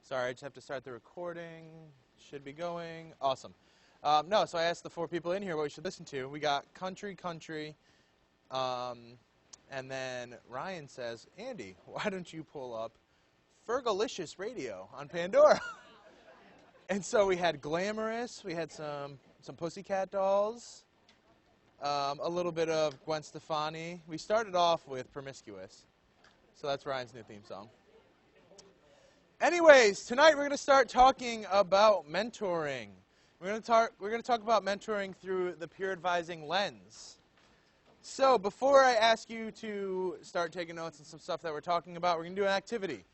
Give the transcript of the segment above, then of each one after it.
Sorry, I just have to start the recording. Should be going. Awesome. No, so I asked the four people in here what we should listen to. We got country, and then Ryan says, Andy, why don't you pull up Fergalicious Radio on Pandora? And so we had Glamorous, we had some Pussycat Dolls, a little bit of Gwen Stefani. We started off with Promiscuous, so that's Ryan's new theme song. Anyways, tonight we're going to start talking about mentoring. We're going to talk about mentoring through the peer advising lens. So before I ask you to start taking notes on some stuff that we're talking about, we're going to do an activity.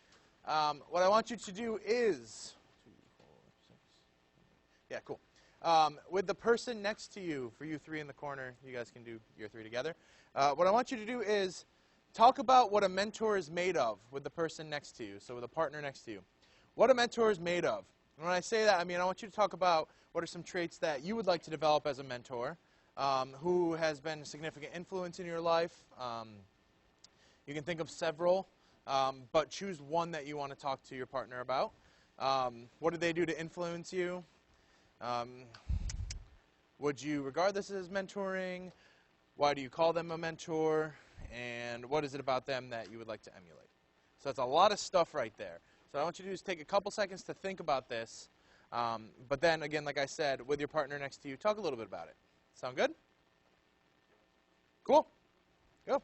What I want you to do is, with the person next to you, for you three in the corner, you guys can do your three together. What I want you to do is talk about what a mentor is made of with the person next to you, so with a partner next to you. What a mentor is made of. And when I say that, I mean I want you to talk about what are some traits that you would like to develop as a mentor, who has been a significant influence in your life. You can think of several, but choose one that you want to talk to your partner about. What did they do to influence you? Would you regard this as mentoring? Why do you call them a mentor? And what is it about them that you would like to emulate? So that's a lot of stuff right there. So what I want you to do is take a couple seconds to think about this. But then, again, like I said, with your partner next to you, talk a little bit about it. Sound good? Cool. Go.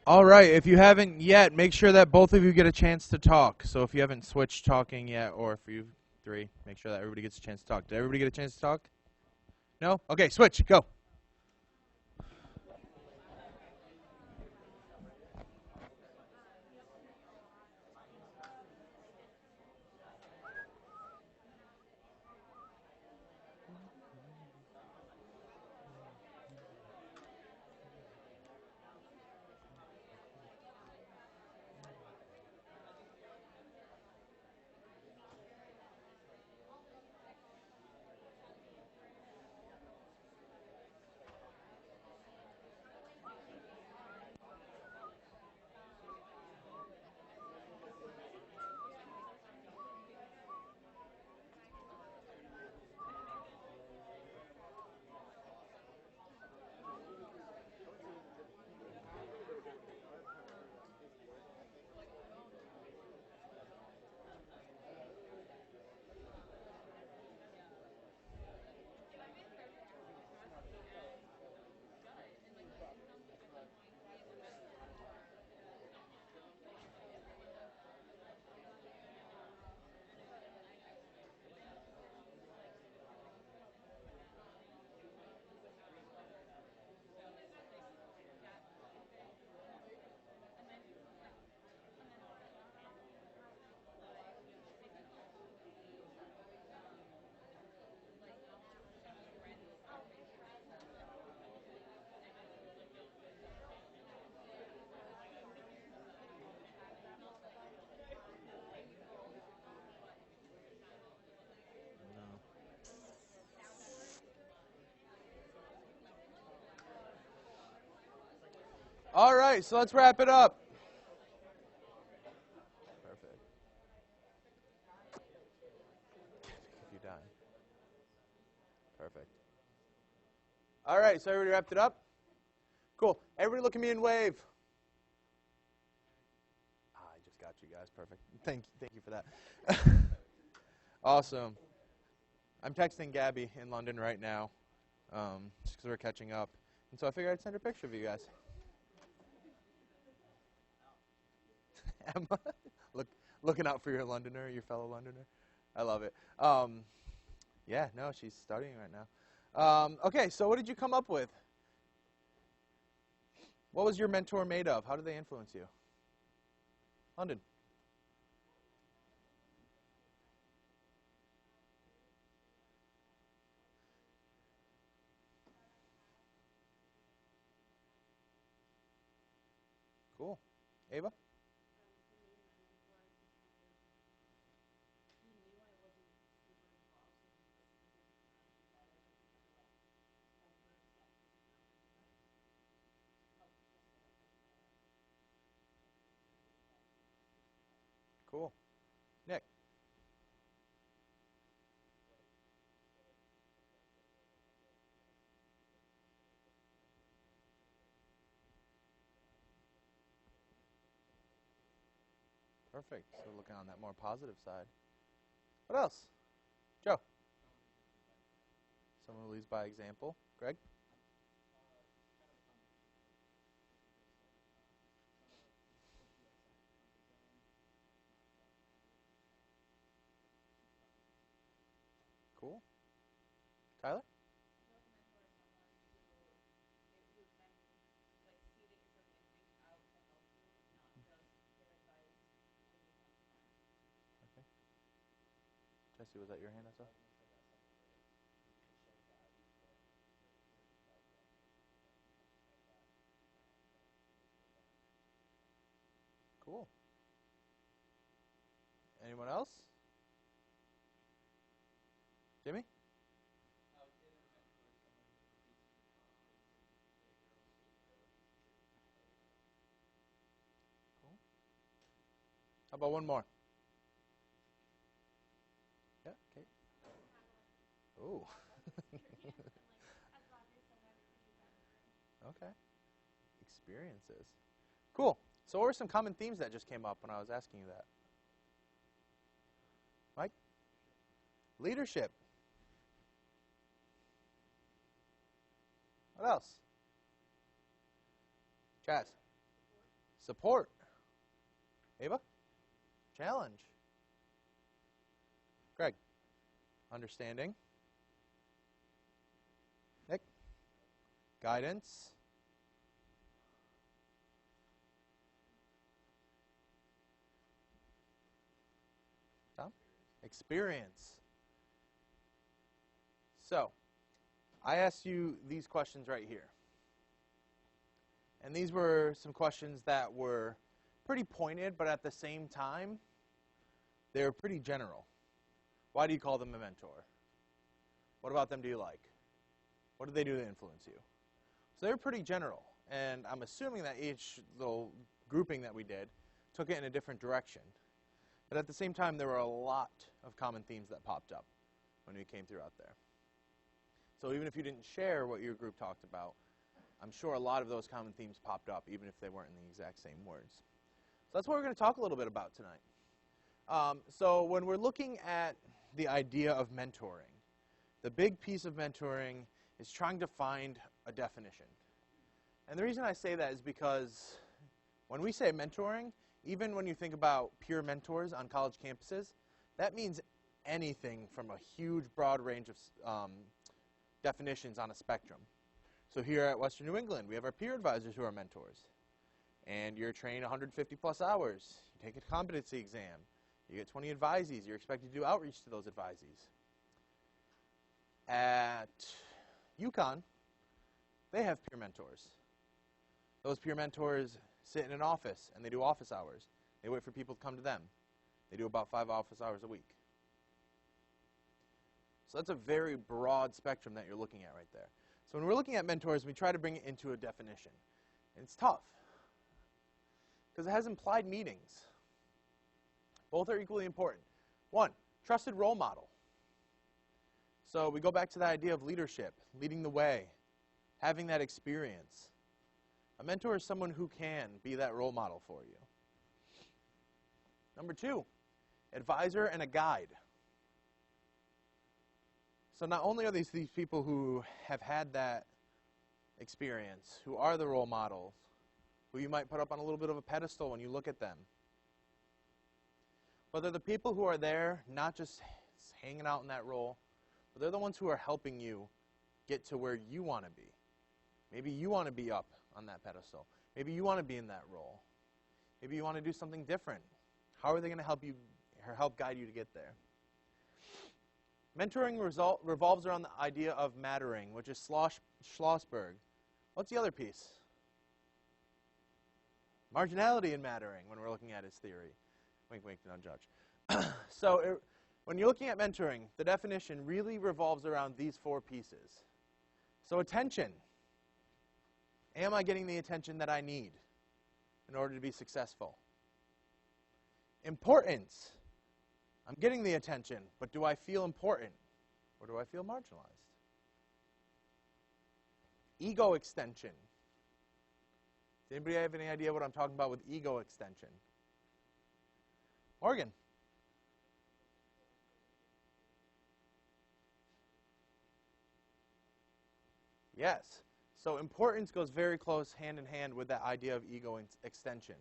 All right, if you haven't yet, make sure that both of you get a chance to talk. So if you haven't switched talking yet, or for you three, make sure that everybody gets a chance to talk. Did everybody get a chance to talk? No? Okay, switch. Go. right, so let's wrap it up. Perfect. If you die. Perfect. All right, so everybody wrapped it up? Cool. Everybody look at me and wave. I just got you guys. Perfect. Thank you for that. Awesome. I'm texting Gabby in London right now, just because we're catching up. And so I figured I'd send her a picture of you guys. Emma, looking out for your Londoner, your fellow Londoner. I love it. Yeah, no, she's studying right now. Okay, so what did you come up with? What was your mentor made of? How did they influence you? London. Cool. Ava? Cool. Nick? Perfect. So looking on that more positive side. What else? Joe? Someone who leads by example. Greg? Cool. Tyler? Okay. Jesse, was that your hand I saw? Cool. Anyone else? Jimmy? Cool. How about one more? Yeah, Kate? Ooh. Okay. Experiences. Cool. So what were some common themes that just came up when I was asking you that? Mike? Leadership. What else? Chaz? Support. Ava? Challenge. Greg? Understanding. Nick? Guidance. Tom? Experience. So, I asked you these questions right here. And these were some questions that were pretty pointed, but at the same time, they were pretty general. Why do you call them a mentor? What about them do you like? What do they do to influence you? So they're pretty general. And I'm assuming that each little grouping that we did took it in a different direction. But at the same time, there were a lot of common themes that popped up when we came throughout there. So even if you didn't share what your group talked about, I'm sure a lot of those common themes popped up, even if they weren't in the exact same words. So that's what we're going to talk a little bit about tonight. So when we're looking at the idea of mentoring, the big piece of mentoring is trying to find a definition. And the reason I say that is because when we say mentoring, even when you think about peer mentors on college campuses, that means anything from a huge, broad range of definitions on a spectrum. So here at Western New England, we have our peer advisors who are mentors. And you're trained 150 plus hours. You take a competency exam. You get 20 advisees. You're expected to do outreach to those advisees. At UConn, they have peer mentors. Those peer mentors sit in an office, and they do office hours. They wait for people to come to them. They do about 5 office hours a week. So that's a very broad spectrum that you're looking at right there. So when we're looking at mentors, we try to bring it into a definition. And it's tough. Because it has implied meanings. Both are equally important. One, trusted role model. So we go back to the idea of leadership, leading the way, having that experience. A mentor is someone who can be that role model for you. Number two, advisor and a guide. So not only are these people who have had that experience, who are the role models, who you might put up on a little bit of a pedestal when you look at them, but they're the people who are there not just hanging out in that role, but they're the ones who are helping you get to where you want to be. Maybe you want to be up on that pedestal. Maybe you want to be in that role. Maybe you want to do something different. How are they going to help you or help guide you to get there? Mentoring revolves around the idea of mattering, which is Schlossberg. What's the other piece? Marginality in mattering when we're looking at his theory. Wink, wink, don't judge. So when you're looking at mentoring, the definition really revolves around these four pieces. So attention. Am I getting the attention that I need in order to be successful? Importance. I'm getting the attention, but do I feel important or do I feel marginalized? Ego extension. Does anybody have any idea what I'm talking about with ego extension? Morgan. Yes. So importance goes very close hand in hand with that idea of ego extension.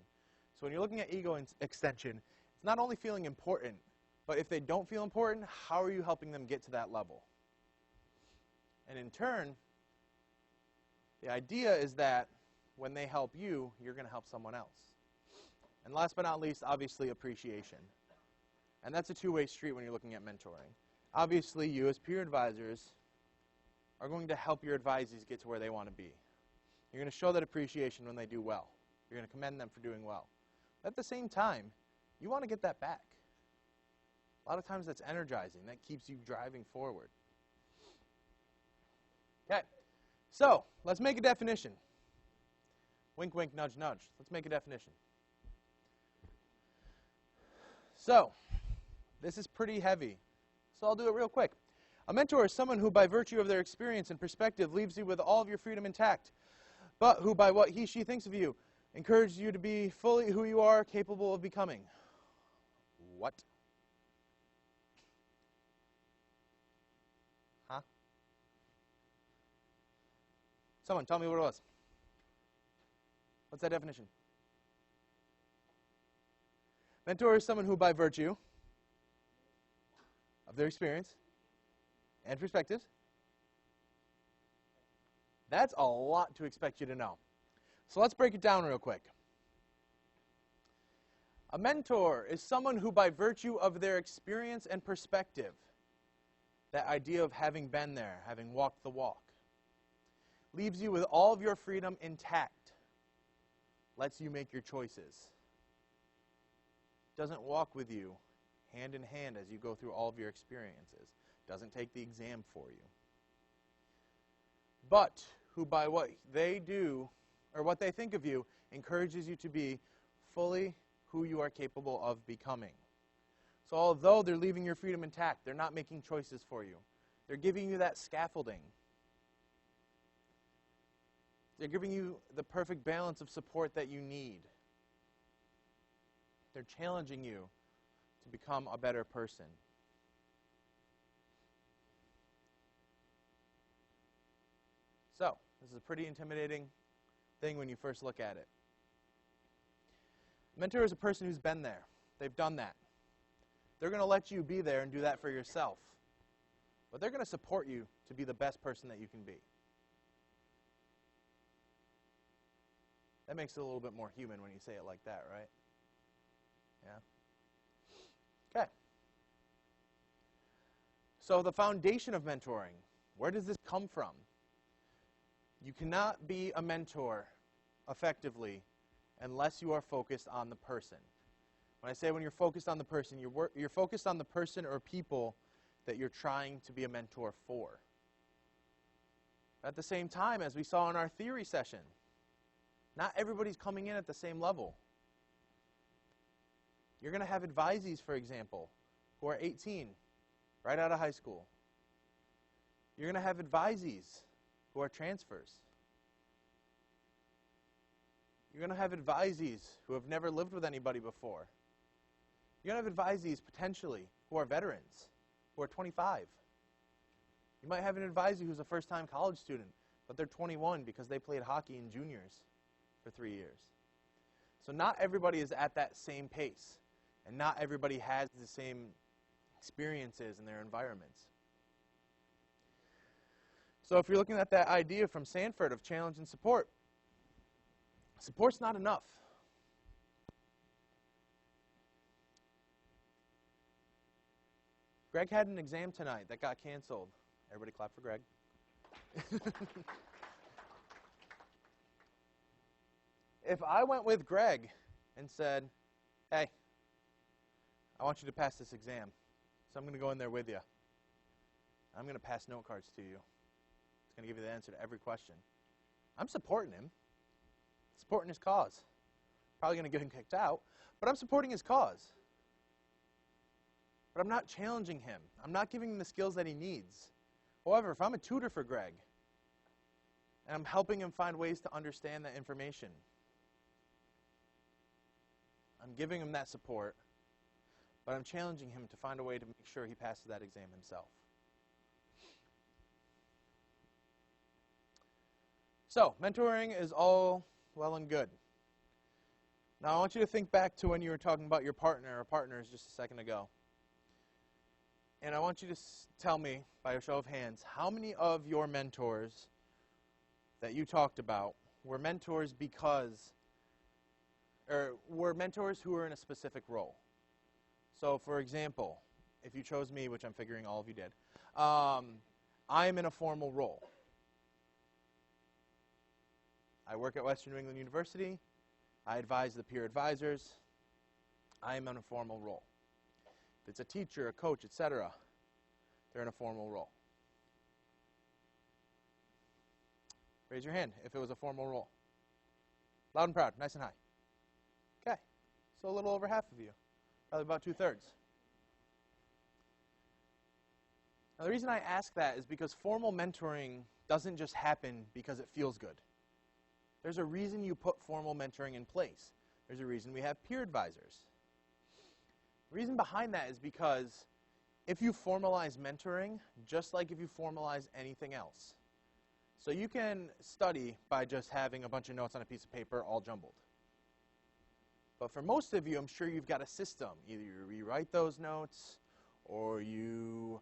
So when you're looking at ego extension, it's not only feeling important, but if they don't feel important, how are you helping them get to that level? And in turn, the idea is that when they help you, you're going to help someone else. And last but not least, obviously, appreciation. And that's a two-way street when you're looking at mentoring. Obviously, you as peer advisors are going to help your advisees get to where they want to be. You're going to show that appreciation when they do well. You're going to commend them for doing well. But at the same time, you want to get that back. A lot of times that's energizing. That keeps you driving forward. Okay, so let's make a definition. Wink, wink, nudge, nudge. Let's make a definition. So, this is pretty heavy, so I'll do it real quick. A mentor is someone who, by virtue of their experience and perspective, leaves you with all of your freedom intact, but who, by what he, she thinks of you, encourages you to be fully who you are capable of becoming. What? Huh? Someone tell me what it was. What's that definition? Mentor is someone who, by virtue of their experience and perspectives, that's a lot to expect you to know. So let's break it down real quick. A mentor is someone who, by virtue of their experience and perspective, that idea of having been there, having walked the walk, leaves you with all of your freedom intact, lets you make your choices, doesn't walk with you hand in hand as you go through all of your experiences, doesn't take the exam for you, but who, by what they do or what they think of you, encourages you to be fully who you are capable of becoming. So although they're leaving your freedom intact, they're not making choices for you. They're giving you that scaffolding. They're giving you the perfect balance of support that you need. They're challenging you to become a better person. So, this is a pretty intimidating thing when you first look at it. A mentor is a person who's been there. They've done that. They're going to let you be there and do that for yourself. But they're going to support you to be the best person that you can be. That makes it a little bit more human when you say it like that, right? Yeah? Okay. So the foundation of mentoring, where does this come from? You cannot be a mentor effectively unless you are focused on the person. When I say when you're focused on the person, you're focused on the person or people that you're trying to be a mentor for. At the same time, as we saw in our theory session, not everybody's coming in at the same level. You're going to have advisees, for example, who are 18, right out of high school. You're going to have advisees who are transfers. You're going to have advisees who have never lived with anybody before. You're going to have advisees, potentially, who are veterans, who are 25. You might have an advisee who's a first-time college student, but they're 21 because they played hockey in juniors for 3 years. So not everybody is at that same pace, and not everybody has the same experiences in their environments. So if you're looking at that idea from Sanford of challenge and support, support's not enough. Greg had an exam tonight that got canceled. Everybody clap for Greg. If I went with Greg and said, hey, I want you to pass this exam, so I'm going to go in there with you. I'm going to pass note cards to you. It's going to give you the answer to every question. I'm supporting him. Supporting his cause. Probably going to get him kicked out, but I'm supporting his cause. But I'm not challenging him. I'm not giving him the skills that he needs. However, if I'm a tutor for Greg, and I'm helping him find ways to understand that information, I'm giving him that support, but I'm challenging him to find a way to make sure he passes that exam himself. So, mentoring is all well and good. Now, I want you to think back to when you were talking about your partner or partners just a second ago. And I want you to tell me, by a show of hands, how many of your mentors that you talked about were mentors because, or were mentors who were in a specific role? So, for example, if you chose me, which I'm figuring all of you did, I'm in a formal role. I work at Western New England University. I advise the peer advisors. I am in a formal role. If it's a teacher, a coach, etc., they're in a formal role. Raise your hand if it was a formal role. Loud and proud, nice and high. Okay, so a little over half of you, probably about 2/3. Now the reason I ask that is because formal mentoring doesn't just happen because it feels good. There's a reason you put formal mentoring in place. There's a reason we have peer advisors. The reason behind that is because if you formalize mentoring, just like if you formalize anything else, so you can study by just having a bunch of notes on a piece of paper all jumbled. But for most of you, I'm sure you've got a system. Either you rewrite those notes, or you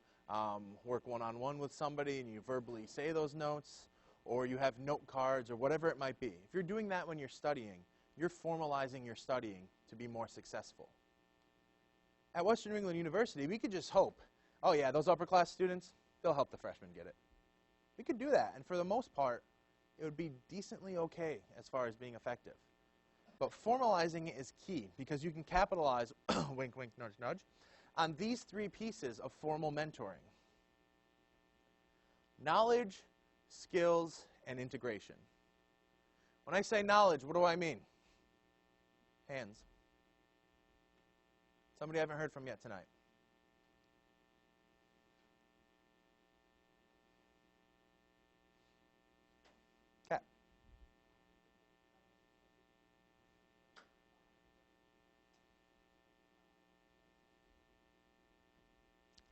work one-on-one with somebody and you verbally say those notes, or you have note cards, or whatever it might be. If you're doing that when you're studying, you're formalizing your studying to be more successful. At Western New England University, we could just hope, oh yeah, those upper class students, they'll help the freshmen get it. We could do that, and for the most part, it would be decently okay as far as being effective. But formalizing it is key, because you can capitalize, wink, wink, nudge, nudge, on these three pieces of formal mentoring: knowledge, skills, and integration. When I say knowledge, what do I mean? Hands. Somebody I haven't heard from yet tonight. Cat.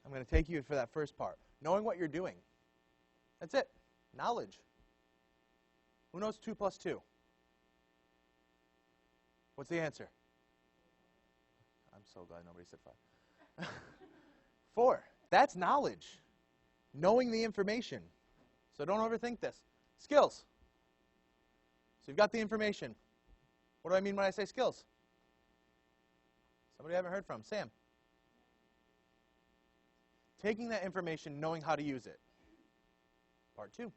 I'm going to take you for that first part. Knowing what you're doing. That's it. Knowledge. Who knows 2 + 2? What's the answer? I'm so glad nobody said 5. 4. That's knowledge. Knowing the information. So don't overthink this. Skills. So you've got the information. What do I mean when I say skills? Somebody I haven't heard from. Sam. Taking that information, knowing how to use it. Part 2.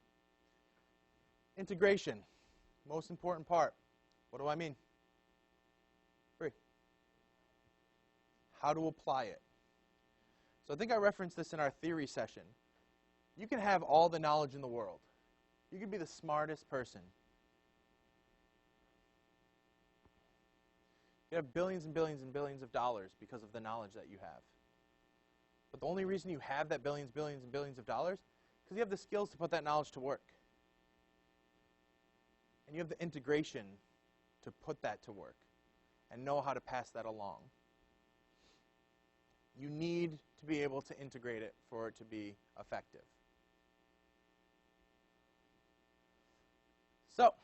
Integration. Most important part. What do I mean? 3. How to apply it. So I think I referenced this in our theory session. You can have all the knowledge in the world. You can be the smartest person. You You have billions and billions and billions of dollars because of the knowledge that you have. But the only reason you have that billions, billions, and billions of dollars is because you have the skills to put that knowledge to work. And you have the integration to put that to work and know how to pass that along. You need to be able to integrate it for it to be effective. So,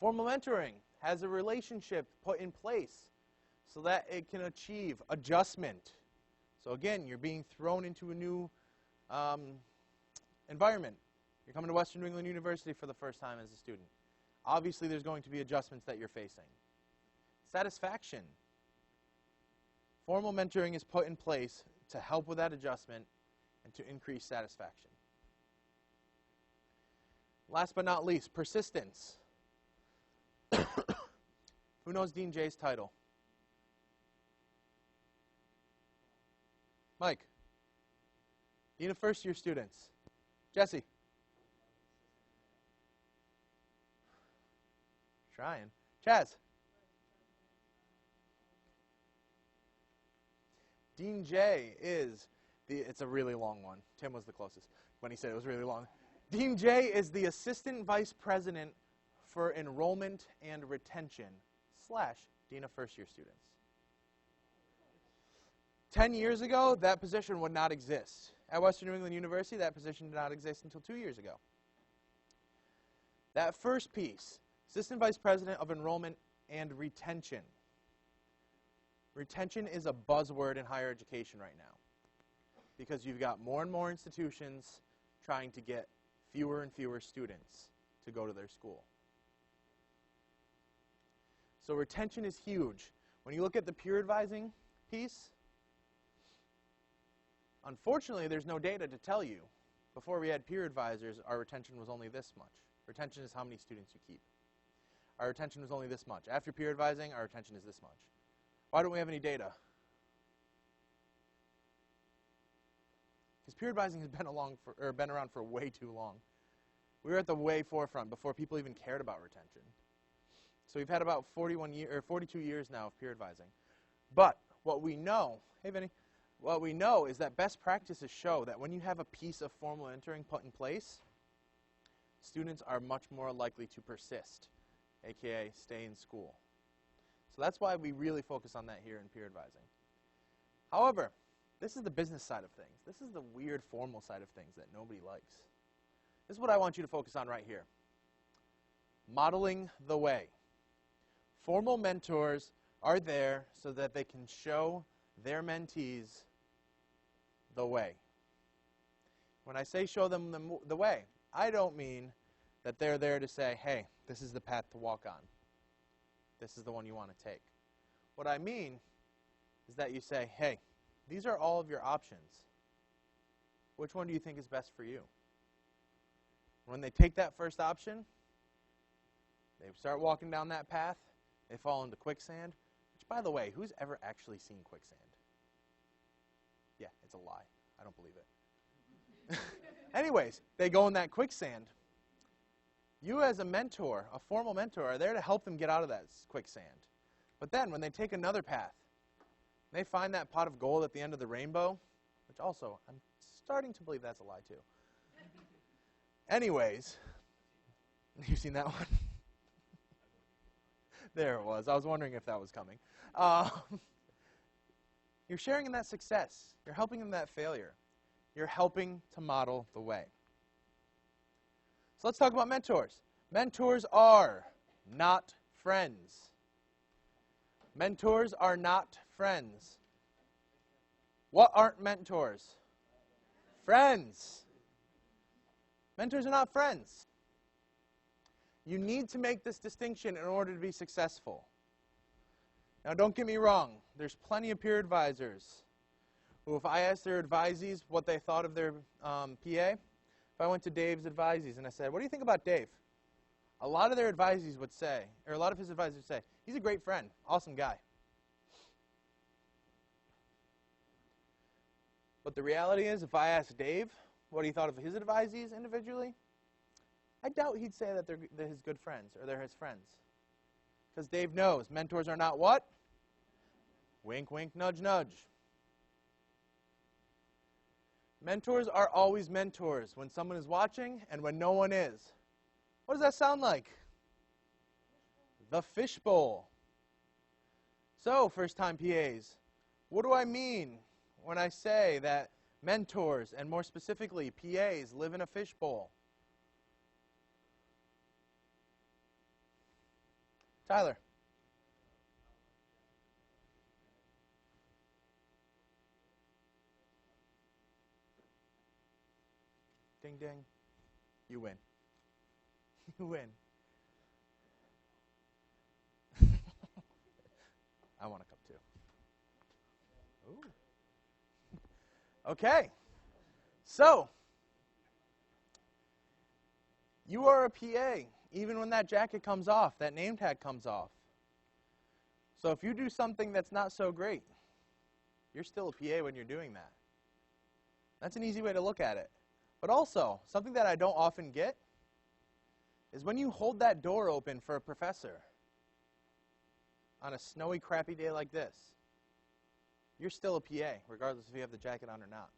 formal mentoring has a relationship put in place so that it can achieve adjustment. So again, you're being thrown into a new environment. You're coming to Western New England University for the first time as a student. Obviously, there's going to be adjustments that you're facing. Satisfaction. Formal mentoring is put in place to help with that adjustment and to increase satisfaction. Last but not least, persistence. Who knows Dean Jay's title? Mike. Dean of first-year students. Jesse. Trying. Chaz. Dean Jay is it's a really long one. Tim was the closest when he said it was really long. Dean Jay is the Assistant Vice President for Enrollment and Retention / Dean of First-Year Students. 10 years ago, that position would not exist. At Western New England University, that position did not exist until 2 years ago. That first piece, Assistant Vice President of Enrollment and Retention. Retention is a buzzword in higher education right now because you've got more and more institutions trying to get fewer and fewer students to go to their school. So retention is huge. When you look at the peer advising piece, unfortunately, there's no data to tell you. Before we had peer advisors, our retention was only this much. Retention is how many students you keep. Our retention was only this much. After peer advising, our retention is this much. Why don't we have any data? Because peer advising has been around for way too long. We were at the way forefront before people even cared about retention. So we've had about 42 years now of peer advising. But what we know, hey Vinny, what we know is that best practices show that when you have a piece of formal mentoring put in place, students are much more likely to persist, aka stay in school. So that's why we really focus on that here in peer advising. However, this is the business side of things. This is the weird formal side of things that nobody likes. This is what I want you to focus on right here. Modeling the way. Formal mentors are there so that they can show their mentees the way. When I say show them the way, I don't mean that they're there to say, hey, this is the path to walk on. This is the one you want to take. What I mean is that you say, hey, these are all of your options. Which one do you think is best for you? When they take that first option, they start walking down that path, they fall into quicksand, which, by the way, who's ever actually seen quicksand? Yeah, it's a lie. I don't believe it. Anyways, they go in that quicksand. You as a mentor, a formal mentor, are there to help them get out of that quicksand. But then when they take another path, they find that pot of gold at the end of the rainbow, which also, I'm starting to believe that's a lie too. Anyways, you've seen that one? There it was. I was wondering if that was coming. You're sharing in that success. You're helping in that failure. You're helping to model the way. So let's talk about mentors. Mentors are not friends. Mentors are not friends. What aren't mentors? Friends. Mentors are not friends. You need to make this distinction in order to be successful. Now, don't get me wrong. There's plenty of peer advisors who, if I asked their advisees what they thought of their PA, if I went to Dave's advisees and I said, what do you think about Dave? A lot of their advisees would say, or a lot of his advisors would say, he's a great friend, awesome guy. But the reality is, if I asked Dave what he thought of his advisees individually, I doubt he'd say that they're his good friends or they're his friends. Because Dave knows mentors are not what? Wink, wink, nudge, nudge. Mentors are always mentors when someone is watching and when no one is. What does that sound like? The fishbowl. So, first-time PAs, what do I mean when I say that mentors, and more specifically PAs, live in a fishbowl? Tyler. Ding, ding. You win. You win. I want to come too. Ooh. Okay. So, you are a PA, even when that jacket comes off, that name tag comes off. So if you do something that's not so great, you're still a PA when you're doing that. That's an easy way to look at it. But also, something that I don't often get is when you hold that door open for a professor on a snowy, crappy day like this, you're still a PA, regardless if you have the jacket on or not.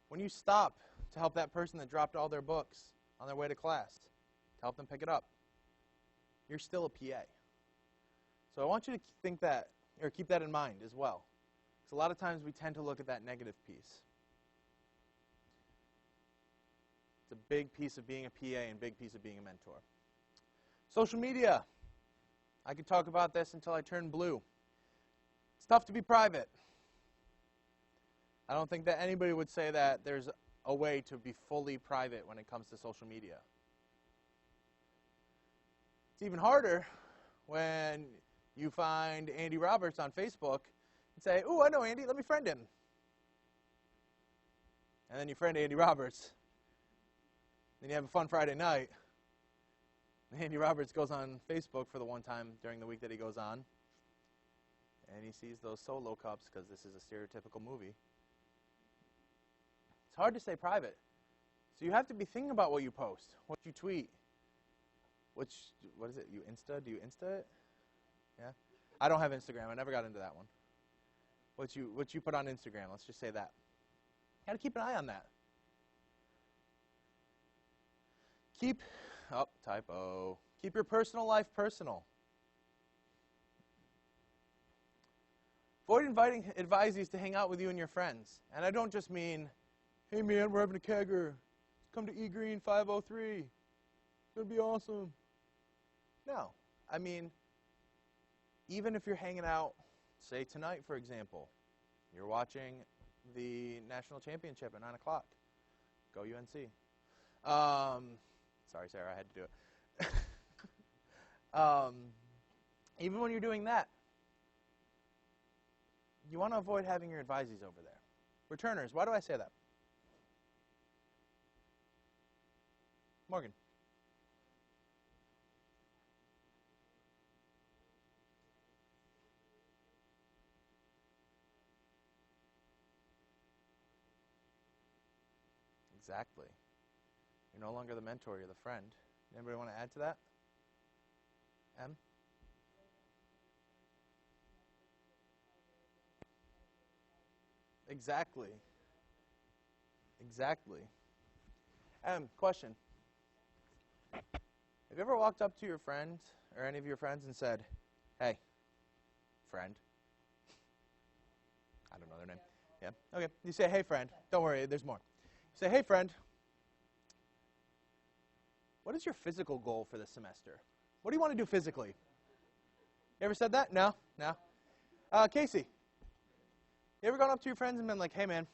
When you stop to help that person that dropped all their books on their way to class, to help them pick it up, you're still a PA. So I want you to think that, or keep that in mind as well. Because a lot of times we tend to look at that negative piece. It's a big piece of being a PA and a big piece of being a mentor. Social media. I could talk about this until I turn blue. It's tough to be private. I don't think that anybody would say that there's a way to be fully private when it comes to social media. It's even harder when you find Andy Roberts on Facebook and say, "Ooh, I know Andy, let me friend him." And then you friend Andy Roberts. Then you have a fun Friday night. Andy Roberts goes on Facebook for the one time during the week that he goes on, and he sees those solo cups, because this is a stereotypical movie. It's hard to stay private. So you have to be thinking about what you post, what you tweet. What is it? You Insta? Do you Insta it? Yeah? I don't have Instagram. I never got into that one. What you put on Instagram, let's just say that. You got to keep an eye on that. Keep your personal life personal. Avoid inviting advisees to hang out with you and your friends. And I don't just mean, "Hey man, we're having a kegger. Come to E Green 503. It's going to be awesome." No. I mean, even if you're hanging out, say tonight, for example, you're watching the national championship at 9 o'clock. Go UNC. Sorry, Sarah, I had to do it. Even when you're doing that, you want to avoid having your advisees over there. Returners, why do I say that? Morgan. Exactly. You're no longer the mentor, you're the friend. Anybody want to add to that? M? Exactly. Exactly. Question. Have you ever walked up to your friend or any of your friends and said, "Hey, friend"? I don't know their name. Yeah? Okay. You say, "Hey, friend." Don't worry, there's more. You say, "Hey, friend, what is your physical goal for this semester? What do you want to do physically?" You ever said that? No? No? Casey, you ever gone up to your friends and been like, "Hey, man,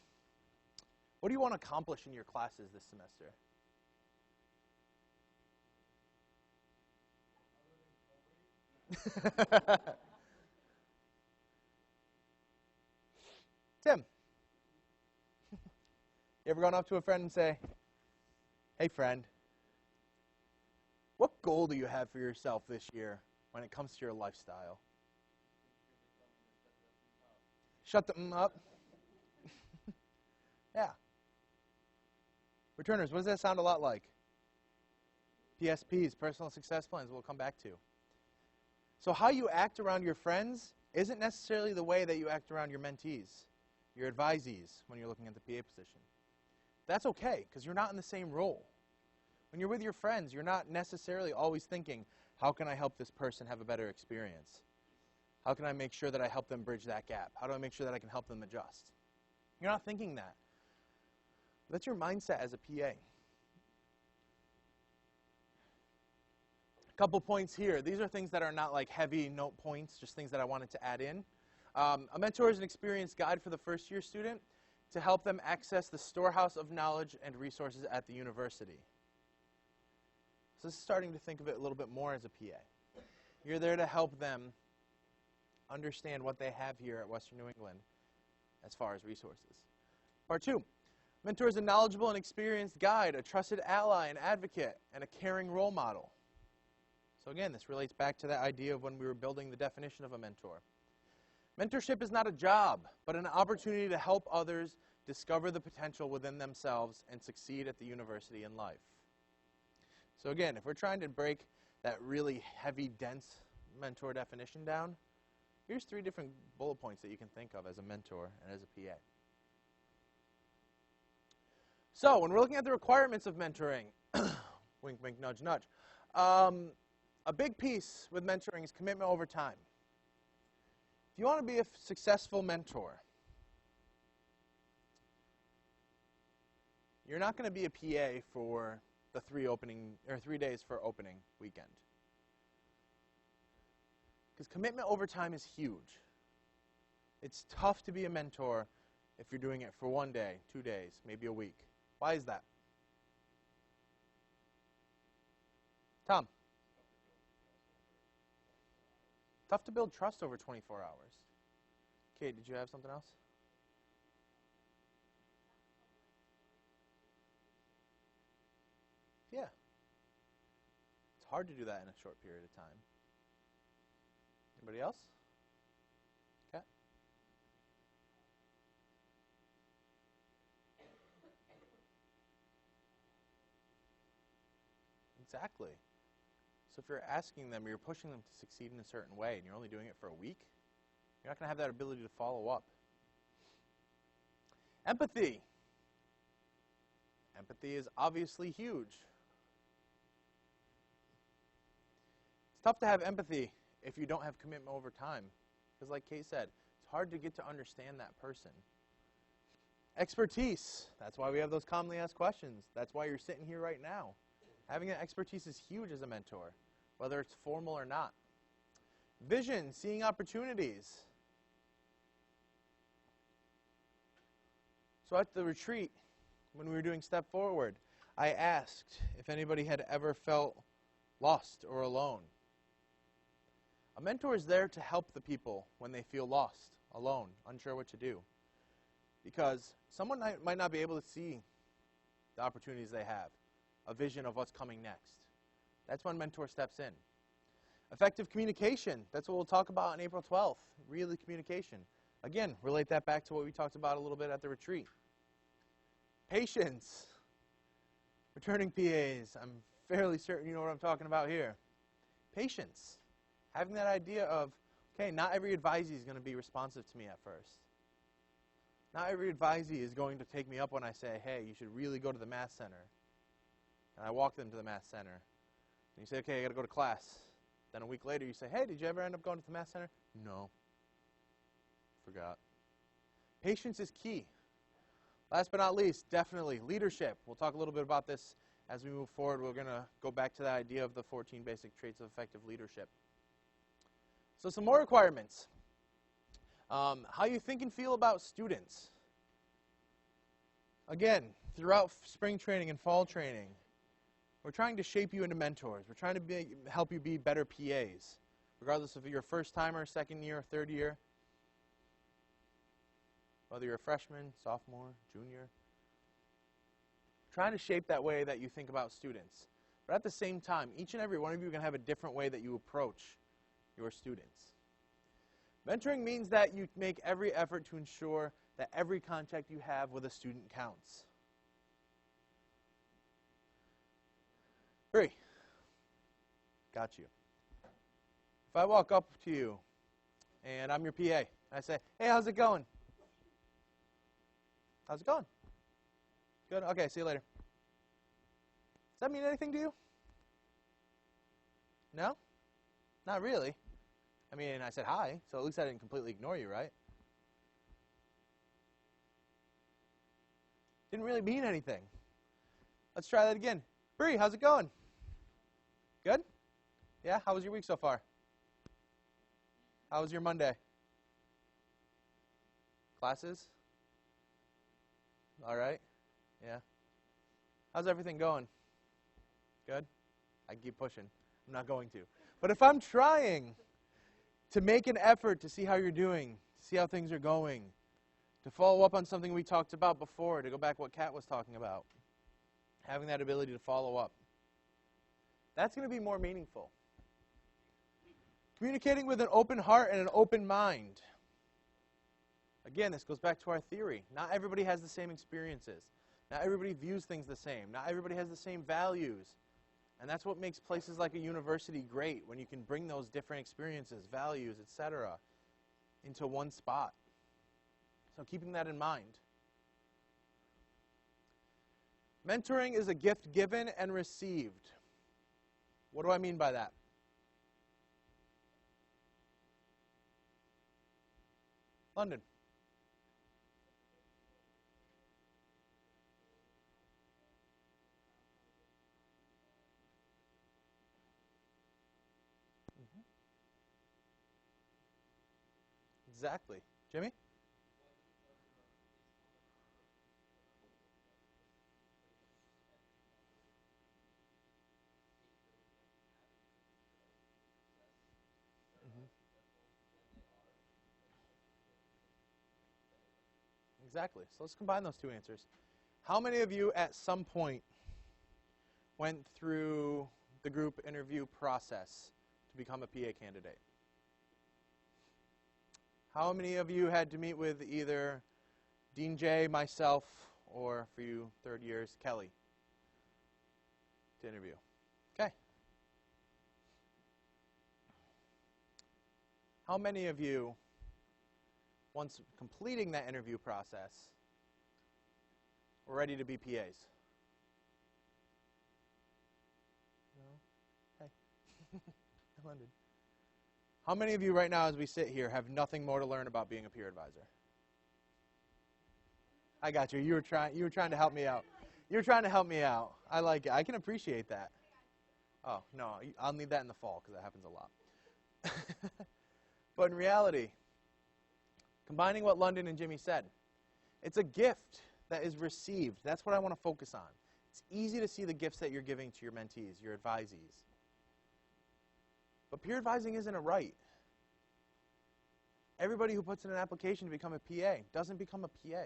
what do you want to accomplish in your classes this semester?" Tim, you ever gone up to a friend and say, "Hey, friend, what goal do you have for yourself this year when it comes to your lifestyle?" Shut them up. Yeah. Returners, what does that sound a lot like? PSPs, personal success plans, we'll come back to. So how you act around your friends isn't necessarily the way that you act around your mentees, your advisees, when you're looking at the PA position. That's okay, because you're not in the same role. When you're with your friends, you're not necessarily always thinking, how can I help this person have a better experience? How can I make sure that I help them bridge that gap? How do I make sure that I can help them adjust? You're not thinking that. That's your mindset as a PA. A couple points here. These are things that are not like heavy note points, just things that I wanted to add in. A mentor is an experienced guide for the first-year student to help them access the storehouse of knowledge and resources at the university. So this is starting to think of it a little bit more as a PA. You're there to help them understand what they have here at Western New England as far as resources. Part 2. Mentor is a knowledgeable and experienced guide, a trusted ally and advocate, and a caring role model. So again, this relates back to that idea of when we were building the definition of a mentor. Mentorship is not a job, but an opportunity to help others discover the potential within themselves and succeed at the university and life. So again, if we're trying to break that really heavy, dense mentor definition down, here's 3 different bullet points that you can think of as a mentor and as a PA. So when we're looking at the requirements of mentoring, wink, wink, nudge, nudge, a big piece with mentoring is commitment over time. If you want to be a successful mentor, you're not going to be a PA for the 3 days for opening weekend. Because commitment over time is huge. It's tough to be a mentor if you're doing it for 1 day, 2 days, maybe a week. Why is that? Tom? Tough to build trust over 24 hours. Kate, did you have something else? Yeah. It's hard to do that in a short period of time. Anybody else? Okay. Exactly. So if you're asking them, you're pushing them to succeed in a certain way, and you're only doing it for a week, you're not going to have that ability to follow up. Empathy. Empathy is obviously huge. It's tough to have empathy if you don't have commitment over time. Because like Kate said, it's hard to get to understand that person. Expertise. That's why we have those commonly asked questions. That's why you're sitting here right now. Having that expertise is huge as a mentor, whether it's formal or not. Vision, seeing opportunities. So at the retreat, when we were doing Step Forward, I asked if anybody had ever felt lost or alone. A mentor is there to help the people when they feel lost, alone, unsure what to do. Because someone might not be able to see the opportunities they have, a vision of what's coming next. That's when mentor steps in. Effective communication, that's what we'll talk about on April 12th, really communication. Again, relate that back to what we talked about a little bit at the retreat. Patience. Returning PAs, I'm fairly certain you know what I'm talking about here. Patience. Having that idea of, okay, not every advisee is going to be responsive to me at first. Not every advisee is going to take me up when I say, hey, you should really go to the Math Center. And I walk them to the Math Center. And you say, okay, I got to go to class. Then a week later you say, hey, did you ever end up going to the Math Center? No. Forgot. Patience is key. Last but not least, definitely leadership. We'll talk a little bit about this as we move forward. We're going to go back to the idea of the 14 basic traits of effective leadership. So some more requirements. How you think and feel about students. Again, throughout spring training and fall training, we're trying to shape you into mentors. We're trying to help you be better PAs, regardless if you're a first-timer, second year, third year, whether you're a freshman, sophomore, junior. Trying to shape that way that you think about students. But at the same time, each and every one of you are going to have a different way that you approach your students. Mentoring means that you make every effort to ensure that every contact you have with a student counts. 3. Got you. If I walk up to you and I'm your PA, and I say, hey, how's it going? How's it going? Good? Okay, see you later. Does that mean anything to you? No? Not really. I mean, I said hi, so at least I didn't completely ignore you, right? Didn't really mean anything. Let's try that again. Bree, how's it going? Good? Yeah? How was your week so far? How was your Monday? Classes? All right? Yeah? How's everything going? Good? I can keep pushing. I'm not going to. But if I'm trying to make an effort to see how you're doing, to see how things are going, to follow up on something we talked about before, to go back what Kat was talking about, having that ability to follow up, that's going to be more meaningful. Communicating with an open heart and an open mind. Again, this goes back to our theory. Not everybody has the same experiences. Not everybody views things the same. Not everybody has the same values. And that's what makes places like a university great, when you can bring those different experiences, values, etc., into one spot. So keeping that in mind. Mentoring is a gift given and received. What do I mean by that? London. Exactly. Jimmy? Exactly. So let's combine those two answers. How many of you at some point went through the group interview process to become a PA candidate? How many of you had to meet with either Dean J, myself, or for you third years, Kelly, to interview? Okay. How many of you, once completing that interview process, were ready to be PAs? No? Hey. London. How many of you right now as we sit here have nothing more to learn about being a peer advisor? I got you. You were trying to help me out. You were trying to help me out. I like it. I can appreciate that. Oh, no, I'll need that in the fall because that happens a lot. But in reality, combining what London and Jimmy said, it's a gift that is received. That's what I want to focus on. It's easy to see the gifts that you're giving to your mentees, your advisees. But peer advising isn't a right. Everybody who puts in an application to become a PA doesn't become a PA.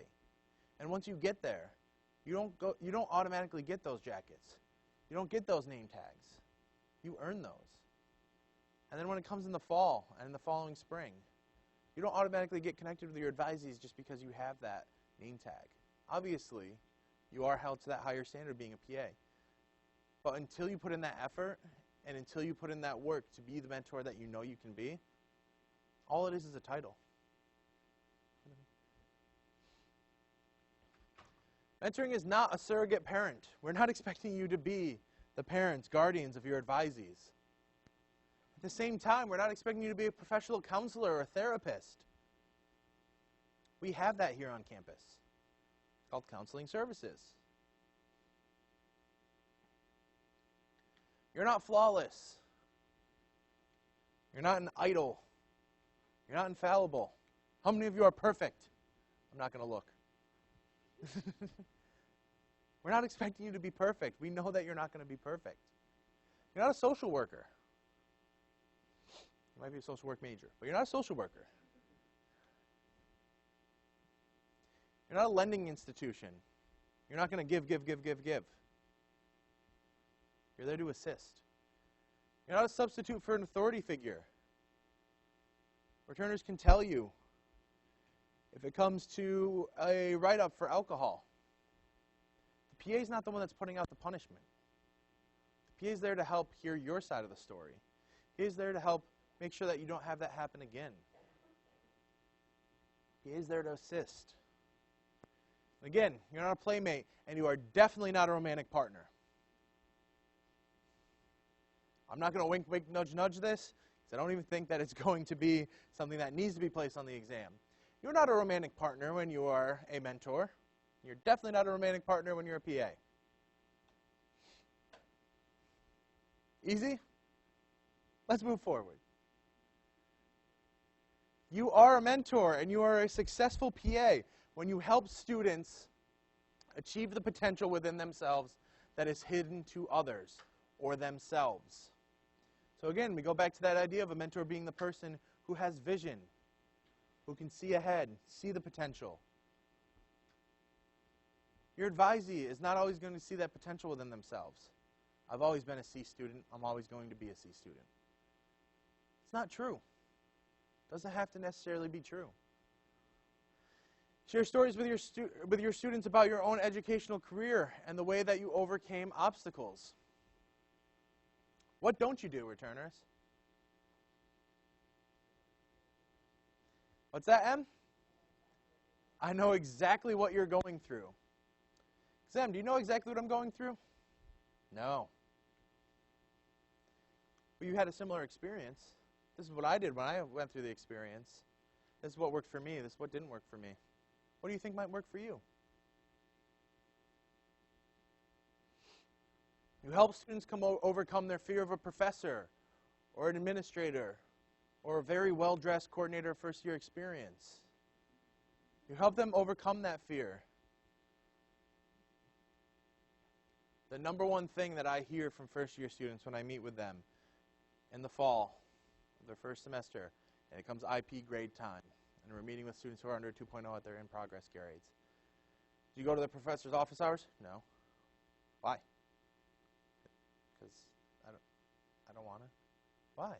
And once you get there, you don't automatically get those jackets. You don't get those name tags. You earn those. And then when it comes in the fall and in the following spring, you don't automatically get connected with your advisees just because you have that name tag. Obviously, you are held to that higher standard of being a PA. But until you put in that effort and until you put in that work to be the mentor that you know you can be, all it is a title. Mentoring is not a surrogate parent. We're not expecting you to be the parents, guardians of your advisees. At the same time, we're not expecting you to be a professional counselor or a therapist. We have that here on campus. It's called counseling services. You're not flawless. You're not an idol. You're not infallible. How many of you are perfect? I'm not going to look. We're not expecting you to be perfect. We know that you're not going to be perfect. You're not a social worker. You might be a social work major, but you're not a social worker. You're not a lending institution. You're not going to give. You're there to assist. You're not a substitute for an authority figure. Returners can tell you if it comes to a write-up for alcohol. The PA is not the one that's putting out the punishment. The PA is there to help hear your side of the story. He is there to help make sure that you don't have that happen again. PA is there to assist. Again, you're not a playmate, and you are definitely not a romantic partner. I'm not going to wink, wink, nudge, nudge this, because I don't even think that it's going to be something that needs to be placed on the exam. You're not a romantic partner when you are a mentor. You're definitely not a romantic partner when you're a PA. Easy? Let's move forward. You are a mentor, and you are a successful PA when you help students achieve the potential within themselves that is hidden to others or themselves. So again, we go back to that idea of a mentor being the person who has vision, who can see ahead, see the potential. Your advisee is not always going to see that potential within themselves. I've always been a C student. I'm always going to be a C student. It's not true. It doesn't have to necessarily be true. Share stories with your students about your own educational career and the way that you overcame obstacles. What don't you do, returners? What's that, Em? I know exactly what you're going through. Em, do you know exactly what I'm going through? No. But you had a similar experience. This is what I did when I went through the experience. This is what worked for me. This is what didn't work for me. What do you think might work for you? You help students overcome their fear of a professor or an administrator or a very well-dressed coordinator of first-year experience. You help them overcome that fear. The number one thing that I hear from first-year students when I meet with them in the fall of their first semester, and it comes IP grade time, and we're meeting with students who are under 2.0 at their in-progress grades. Do you go to the professor's office hours? No. Why? Because I don't want to. Why?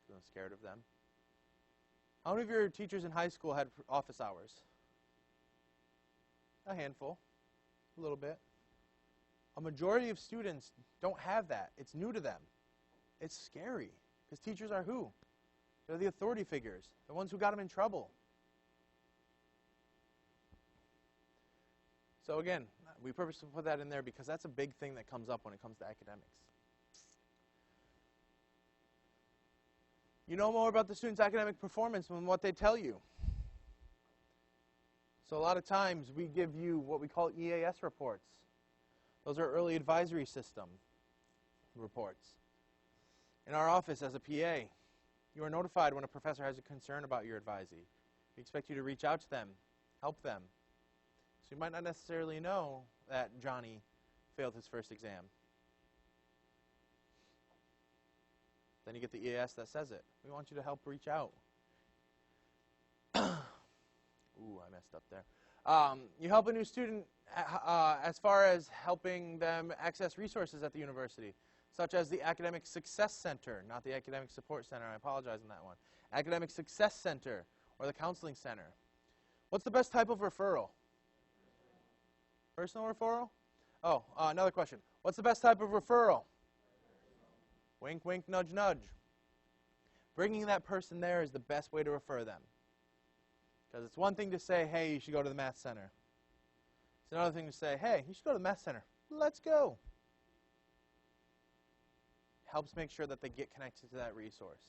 Because I'm scared of them. How many of your teachers in high school had office hours? A handful. A little bit. A majority of students don't have that. It's new to them. It's scary. Because teachers are who? They're the authority figures. The ones who got them in trouble. So again, we purposely put that in there because that's a big thing that comes up when it comes to academics. You know more about the student's academic performance than what they tell you. So a lot of times we give you what we call EAS reports. Those are early advisory system reports. In our office as a PA, you are notified when a professor has a concern about your advisee. We expect you to reach out to them, help them. So you might not necessarily know that Johnny failed his first exam. Then you get the EAS that says it. We want you to help reach out. Ooh, I messed up there. You help a new student as far as helping them access resources at the university, such as the Academic Success Center, not the Academic Support Center. I apologize on that one. Academic Success Center or the Counseling Center. What's the best type of referral? Personal referral? Oh, another question. What's the best type of referral? Wink, wink, nudge, nudge. Bringing that person there is the best way to refer them. Because it's one thing to say, hey, you should go to the math center. It's another thing to say, hey, you should go to the math center. Let's go. Helps make sure that they get connected to that resource.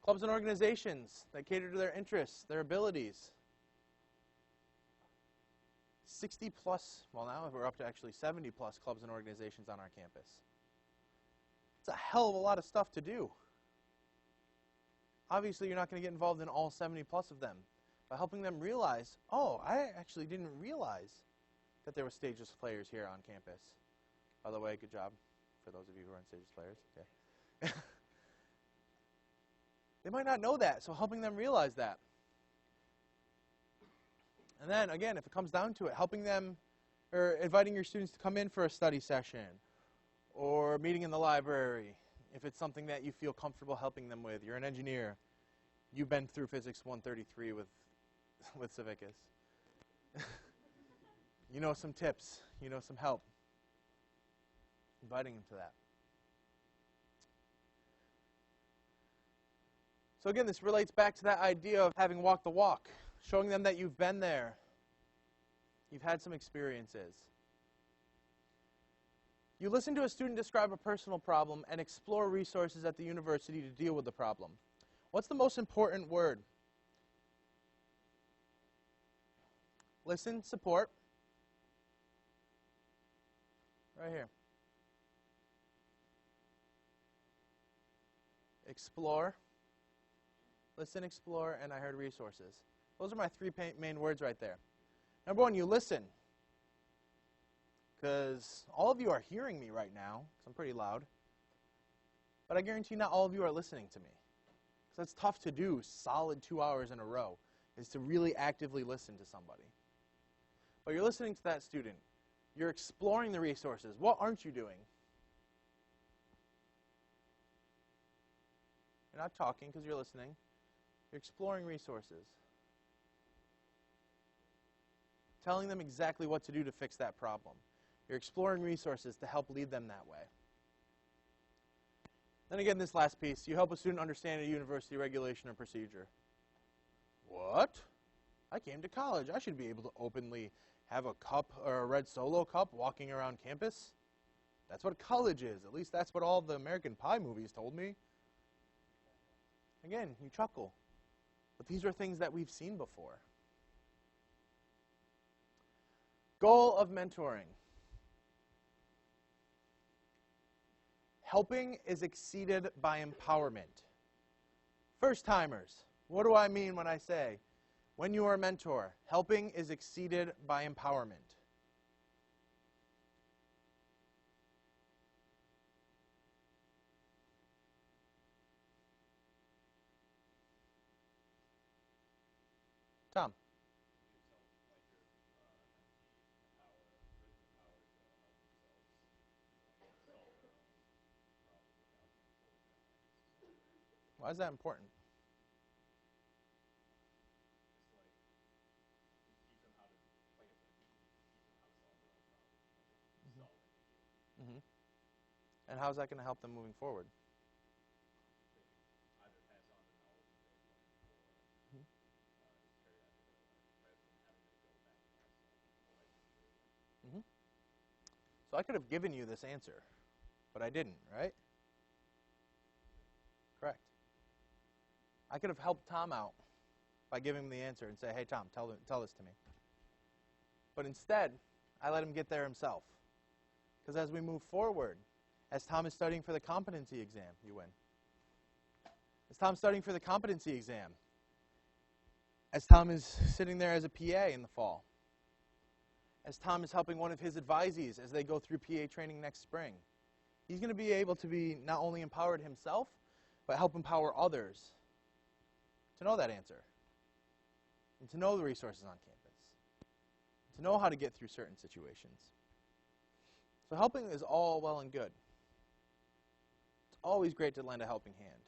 Clubs and organizations that cater to their interests, their abilities. 60 plus, well now we're up to actually 70 plus clubs and organizations on our campus. It's a hell of a lot of stuff to do. Obviously you're not going to get involved in all 70 plus of them, but helping them realize, oh, I actually didn't realize that there were Stages players here on campus. By the way, good job for those of you who are on Stages players. Yeah. They might not know that, so helping them realize that. And then, again, if it comes down to it, helping them or inviting your students to come in for a study session or meeting in the library, if it's something that you feel comfortable helping them with. You're an engineer. You've been through Physics 133 with Civicus. You know some tips. You know some help. Inviting them to that. So again, this relates back to that idea of having walked the walk, showing them that you've been there, you've had some experiences. You listen to a student describe a personal problem and explore resources at the university to deal with the problem. What's the most important word? Listen, support. Right here. Explore. Listen, explore, and I heard resources. Those are my three main words right there. Number one, you listen. Because all of you are hearing me right now, because I'm pretty loud. But I guarantee not all of you are listening to me. Because that's tough to do solid 2 hours in a row, is to really actively listen to somebody. But you're listening to that student. You're exploring the resources. What aren't you doing? You're not talking because you're listening. You're exploring resources. Telling them exactly what to do to fix that problem. You're exploring resources to help lead them that way. Then again, this last piece, you help a student understand a university regulation or procedure. What? I came to college. I should be able to openly have a cup or a red Solo cup walking around campus. That's what college is. At least that's what all the American Pie movies told me. Again, you chuckle. But these are things that we've seen before. Goal of mentoring. Helping is exceeded by empowerment. First-timers, what do I mean when I say, when you are a mentor, helping is exceeded by empowerment? Tom. Why is that important? Mm-hmm. And how is that going to help them moving forward? Mm-hmm. So I could have given you this answer, but I didn't, right? Correct. I could have helped Tom out by giving him the answer and say, hey, Tom, tell this to me. But instead, I let him get there himself. Because as we move forward, as Tom is studying for the competency exam, you win. As Tom's studying for the competency exam, as Tom is sitting there as a PA in the fall, as Tom is helping one of his advisees as they go through PA training next spring, he's going to be able to be not only empowered himself, but help empower others to know that answer, and to know the resources on campus, to know how to get through certain situations. So helping is all well and good. It's always great to lend a helping hand.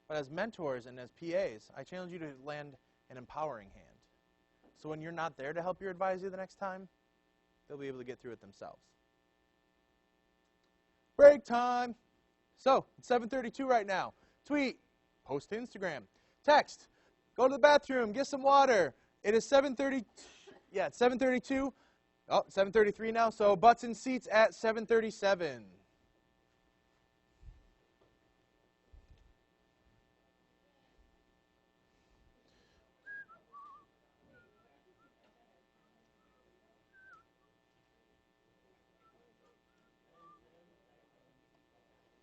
But as mentors and as PAs, I challenge you to lend an empowering hand. So when you're not there to help your advisee the next time, they'll be able to get through it themselves. Break time! So, it's 7:32 right now. Tweet, post to Instagram, text, go to the bathroom, get some water. It is 7:30. Yeah, it's 7:32. Oh, 7:33 now. So butts and seats at 7:37.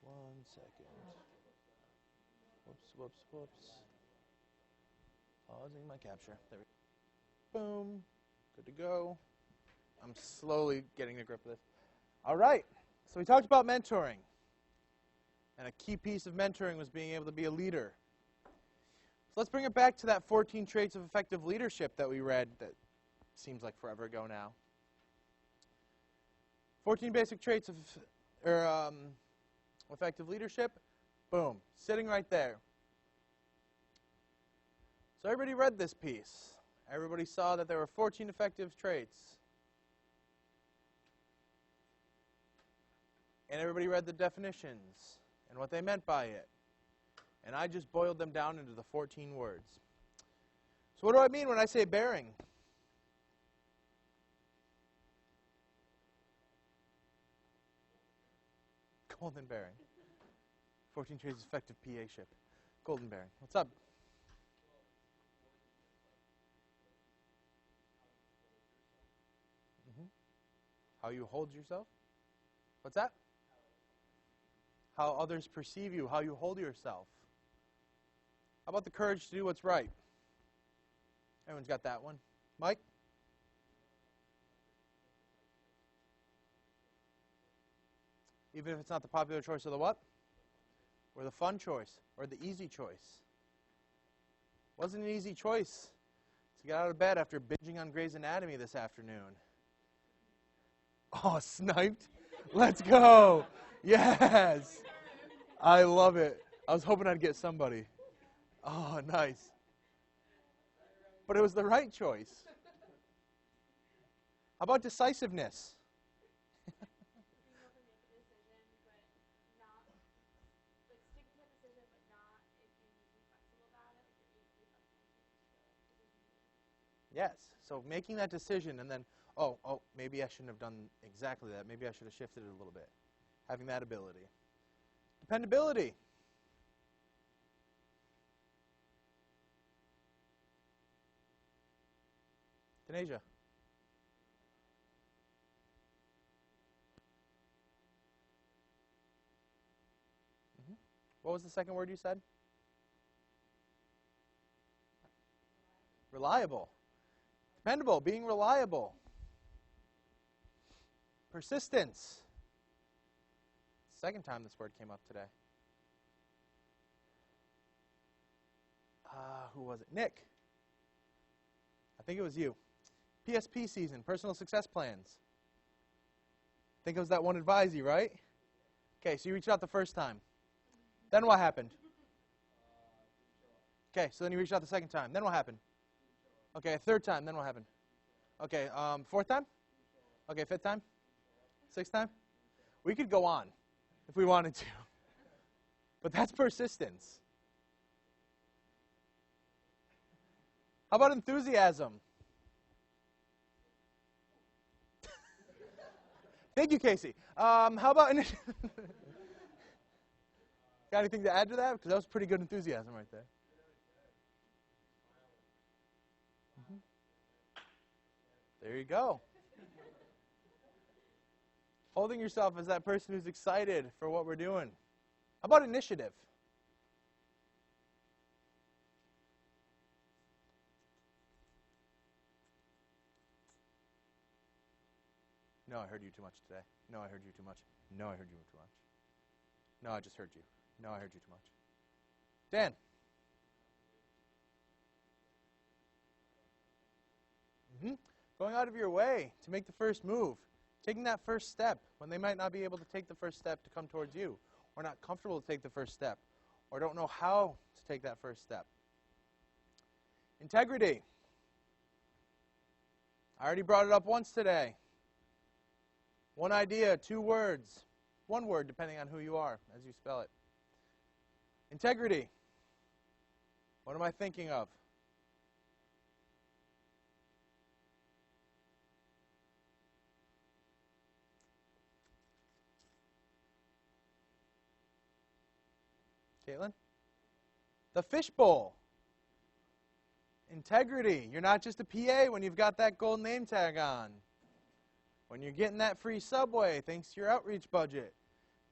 One second. Whoops. Pausing my capture. There we go. Boom. Good to go. I'm slowly getting a grip of this. All right. So we talked about mentoring. And a key piece of mentoring was being able to be a leader. So let's bring it back to that 14 traits of effective leadership that we read that seems like forever ago now. 14 basic traits of effective leadership. Boom. Sitting right there. So everybody read this piece. Everybody saw that there were 14 effective traits. And everybody read the definitions and what they meant by it. And I just boiled them down into the 14 words. So what do I mean when I say bearing? Golden bearing. 14 Trades Effective PA Ship. Golden bearing. What's up? How you hold yourself? What's that? How others perceive you, how you hold yourself. How about the courage to do what's right? Everyone's got that one. Mike? Even if it's not the popular choice or the what? Or the fun choice, or the easy choice. Wasn't an easy choice to get out of bed after binging on Grey's Anatomy this afternoon. Oh, sniped. Let's go. Yes. I love it. I was hoping I'd get somebody. Oh, nice. But it was the right choice. How about decisiveness? Yes. So making that decision and then, oh, maybe I shouldn't have done exactly that. Maybe I should have shifted it a little bit. Having that ability. Dependability. Denasia. What was the second word you said? Reliable. Dependable, being reliable. Persistence. Second time this word came up today. Who was it? Nick. I think it was you. PSP season, personal success plans. I think it was that one advisee, right? Okay, so you reached out the first time. Then what happened? Okay, so then you reached out the second time. Then what happened? Okay, third time. Then what happened? Okay, fourth time? Okay, fifth time? Sixth time? We could go on if we wanted to. But that's persistence. How about enthusiasm? Thank you, Casey. How about initiative? Got anything to add to that? Because that was pretty good enthusiasm right there. There you go. Holding yourself as that person who's excited for what we're doing. How about initiative? No, I heard you too much today. No, I heard you too much. No, I heard you too much. No, I just heard you. No, I heard you too much. Dan. Going out of your way to make the first move. Taking that first step when they might not be able to take the first step to come towards you, or not comfortable to take the first step, or don't know how to take that first step. Integrity. I already brought it up once today. One idea, 2 words. 1 word, depending on who you are, as you spell it. Integrity. What am I thinking of? Caitlin? The fishbowl. Integrity. You're not just a PA when you've got that gold name tag on. When you're getting that free Subway thanks to your outreach budget.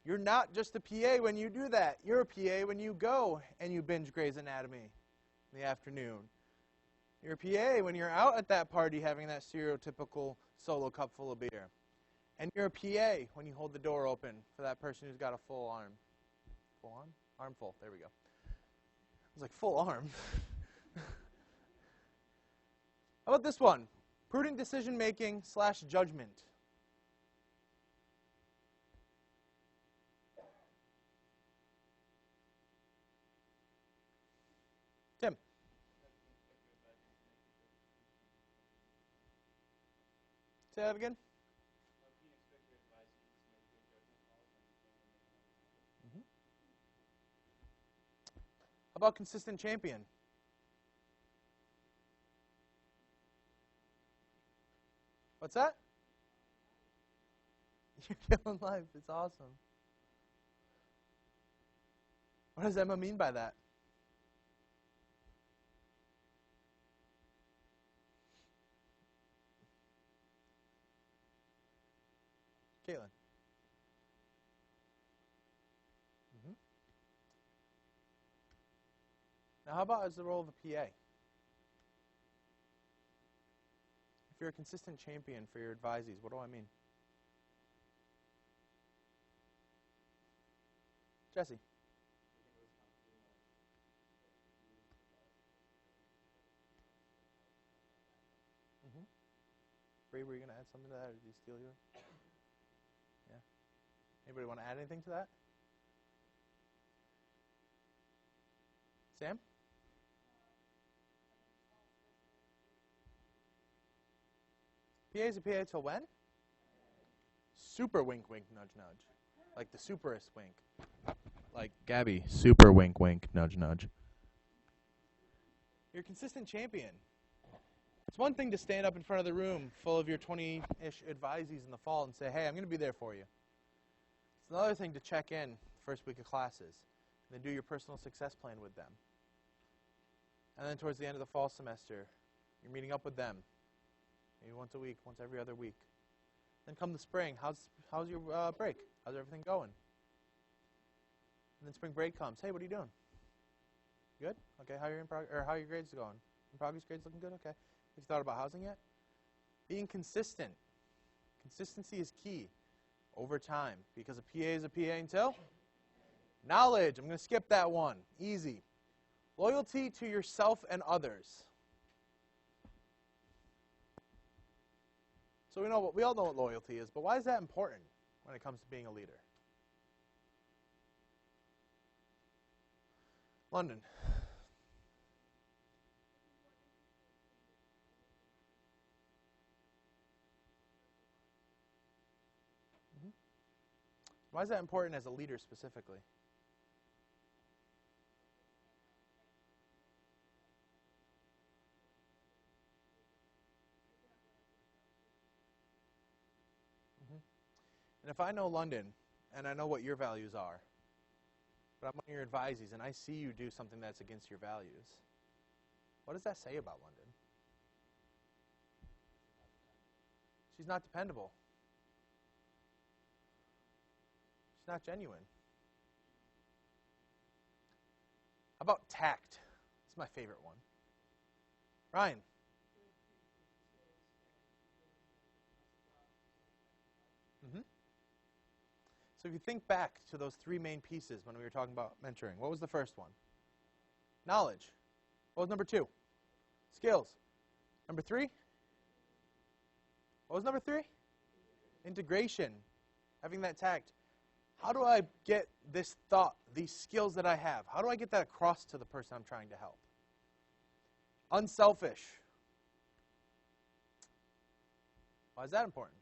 You're not just a PA when you do that. You're a PA when you go and you binge Grey's Anatomy in the afternoon. You're a PA when you're out at that party having that stereotypical solo cup full of beer. And you're a PA when you hold the door open for that person who's got a full arm. Full arm? Armful. There we go. I was like, full arm. How about this one? Prudent decision-making / judgment. Tim. Say that again. about consistent champion? What's that? You're killing life. It's awesome. What does Emma mean by that? Caitlin. Now, how about as the role of a PA? If you're a consistent champion for your advisees, what do I mean? Jesse. Bree, were you going to add something to that, or did you steal yours? Yeah. Anybody want to add anything to that? Sam? PA is a PA till when? Super wink, wink, nudge, nudge. Like the superest wink. Like Gabby, super wink, wink, nudge, nudge. You're a consistent champion. It's one thing to stand up in front of the room full of your 20-ish advisees in the fall and say, hey, I'm going to be there for you. It's another thing to check in first week of classes and then do your personal success plan with them. And then towards the end of the fall semester, you're meeting up with them. Maybe once a week, once every other week. Then come the spring, how's your break? How's everything going? And then spring break comes. Hey, what are you doing? Good? Okay, how are your grades going? In progress grades looking good? Okay. Have you thought about housing yet? Being consistent. Consistency is key over time because a PA is a PA until knowledge. I'm going to skip that one. Easy. Loyalty to yourself and others. So we all know what loyalty is, but why is that important when it comes to being a leader? London. Why is that important as a leader specifically? And if I know London, and I know what your values are, but I'm one of your advisees, and I see you do something that's against your values, what does that say about London? She's not dependable. She's not genuine. How about tact? This is my favorite one. Ryan. So if you think back to those three main pieces when we were talking about mentoring, what was the first one? Knowledge. What was number 2? Skills. Number 3? What was number 3? Integration. Having that tact. How do I get this thought, these skills that I have, how do I get that across to the person I'm trying to help? Unselfish. Why is that important?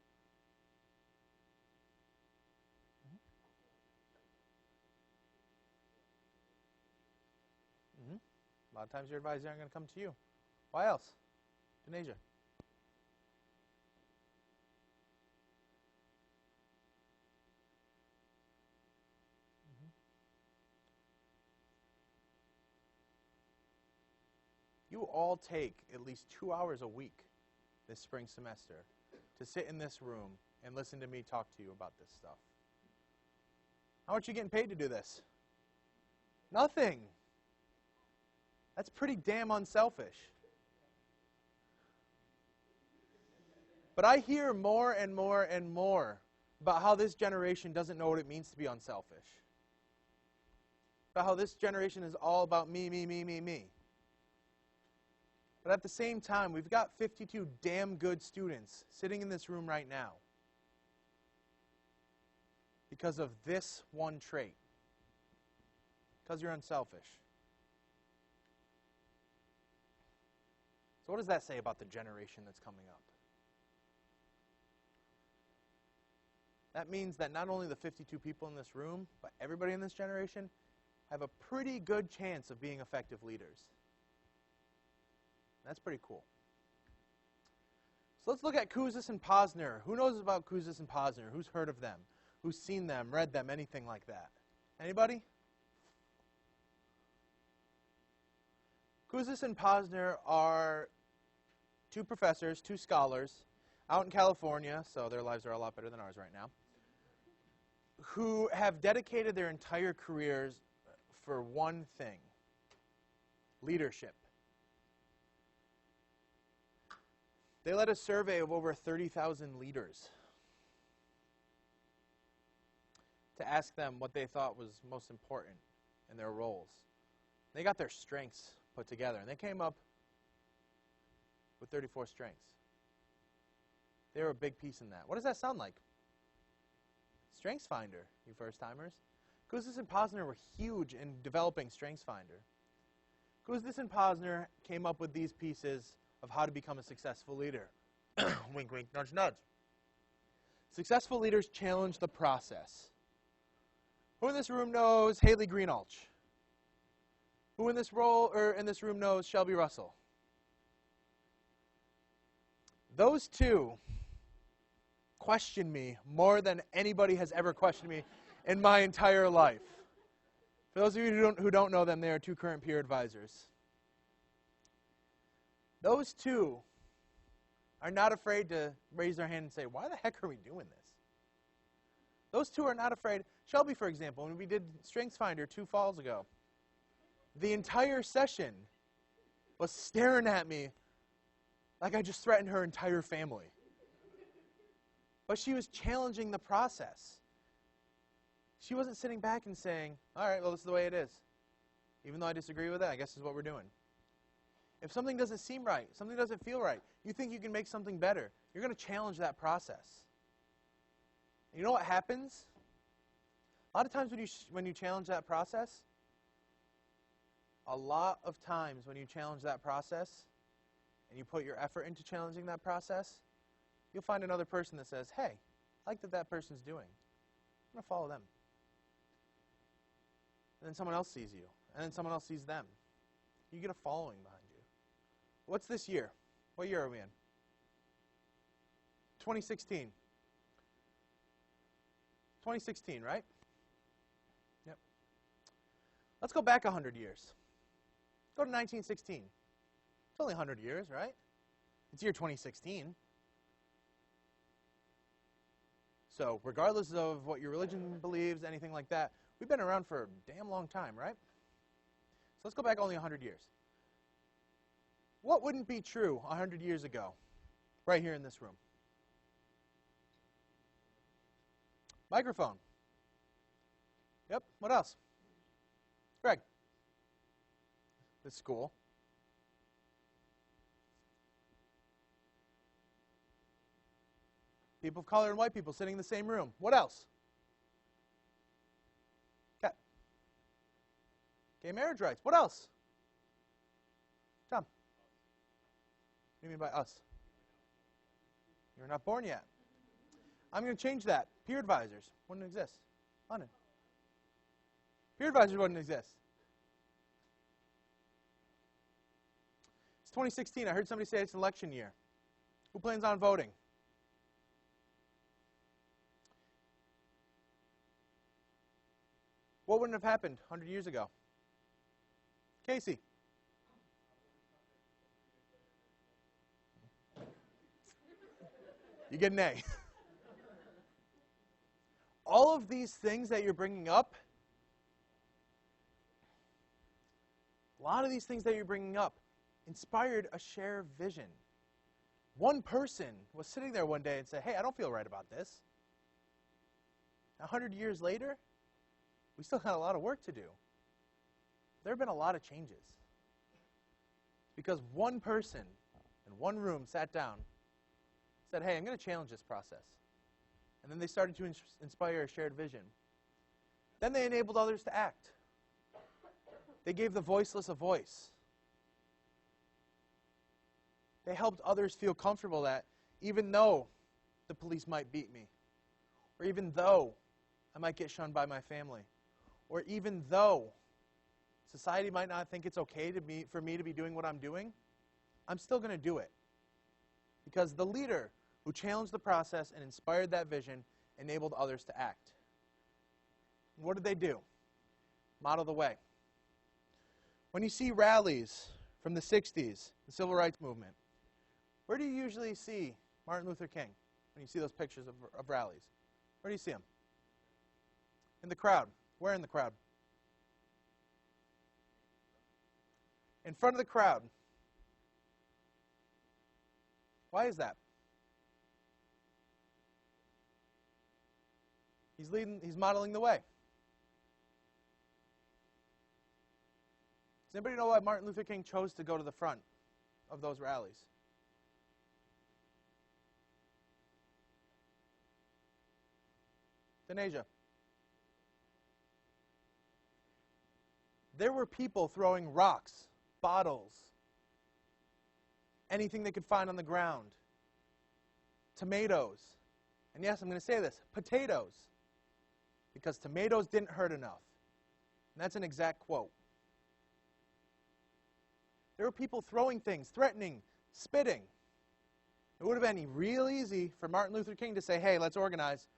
A lot of times your advisors aren't going to come to you. Why else? Denasia. You all take at least 2 hours a week this spring semester to sit in this room and listen to me talk to you about this stuff. How much are you getting paid to do this? Nothing. That's pretty damn unselfish. But I hear more and more and more about how this generation doesn't know what it means to be unselfish. About how this generation is all about me, me, me, me, me. But at the same time, we've got 52 damn good students sitting in this room right now because of this one trait. Because you're unselfish. So what does that say about the generation that's coming up? That means that not only the 52 people in this room, but everybody in this generation have a pretty good chance of being effective leaders. That's pretty cool. So let's look at Kouzes and Posner. Who knows about Kouzes and Posner? Who's heard of them? Who's seen them, read them, anything like that? Anybody? Kouzes and Posner are two professors, two scholars, out in California, so their lives are a lot better than ours right now, who have dedicated their entire careers for one thing: leadership. They led a survey of over 30,000 leaders to ask them what they thought was most important in their roles. They got their strengths put together, and they came up with 34 strengths. They were a big piece in that. What does that sound like? StrengthsFinder, you first-timers. Kouzes and Posner were huge in developing StrengthsFinder. Kouzes and Posner came up with these pieces of how to become a successful leader. Wink, wink, nudge, nudge. Successful leaders challenge the process. Who in this room knows Haley Greenhalgh? Who in this room knows Shelby Russell? Those two question me more than anybody has ever questioned me in my entire life. For those of you who don't know them, they are two current peer advisors. Those two are not afraid to raise their hand and say, why the heck are we doing this? Those two are not afraid. Shelby, for example, when we did StrengthsFinder 2 falls ago, the entire session was staring at me like I just threatened her entire family. But she was challenging the process. She wasn't sitting back and saying, all right, well, this is the way it is. Even though I disagree with it, I guess this is what we're doing. If something doesn't seem right, something doesn't feel right, you think you can make something better, you're going to challenge that process. You know what happens? A lot of times when you challenge that process, and you put your effort into challenging that process, you'll find another person that says, hey, I like that person's doing. I'm going to follow them. And then someone else sees you, and then someone else sees them. You get a following behind you. What's this year? What year are we in? 2016. 2016, right? Yep. Let's go back 100 years. Go to 1916. It's only 100 years, right? It's year 2016. So regardless of what your religion believes, anything like that, we've been around for a damn long time, right? So let's go back only 100 years. What wouldn't be true 100 years ago, right here in this room? Microphone. Yep, what else? Greg. The school. People of color and white people sitting in the same room. What else? Okay. Gay marriage rights. What else? Tom. What do you mean by us? You're not born yet. I'm going to change that. Peer advisors wouldn't exist. London. Peer advisors wouldn't exist. It's 2016. I heard somebody say it's an election year. Who plans on voting? What wouldn't have happened 100 years ago? Casey. You get an A. All of these things that you're bringing up, a lot of these things that you're bringing up inspired a shared vision. One person was sitting there one day and said, hey, I don't feel right about this. 100 years later, we still had a lot of work to do. There have been a lot of changes. Because one person in one room sat down, said, hey, I'm going to challenge this process. And then they started to inspire a shared vision. Then they enabled others to act. They gave the voiceless a voice. They helped others feel comfortable that even though the police might beat me, or even though I might get shunned by my family, or even though society might not think it's okay for me to be doing what I'm doing, I'm still going to do it. Because the leader who challenged the process and inspired that vision enabled others to act. And what did they do? Model the way. When you see rallies from the 60s, the Civil Rights Movement, where do you usually see Martin Luther King when you see those pictures of rallies? Where do you see him? In the crowd. Where in the crowd? In front of the crowd. Why is that? He's modeling the way. Does anybody know why Martin Luther King chose to go to the front of those rallies? Denasia. There were people throwing rocks, bottles, anything they could find on the ground, tomatoes, and yes, I'm going to say this, potatoes, because tomatoes didn't hurt enough. And that's an exact quote. There were people throwing things, threatening, spitting. It would have been real easy for Martin Luther King to say, hey, let's organize.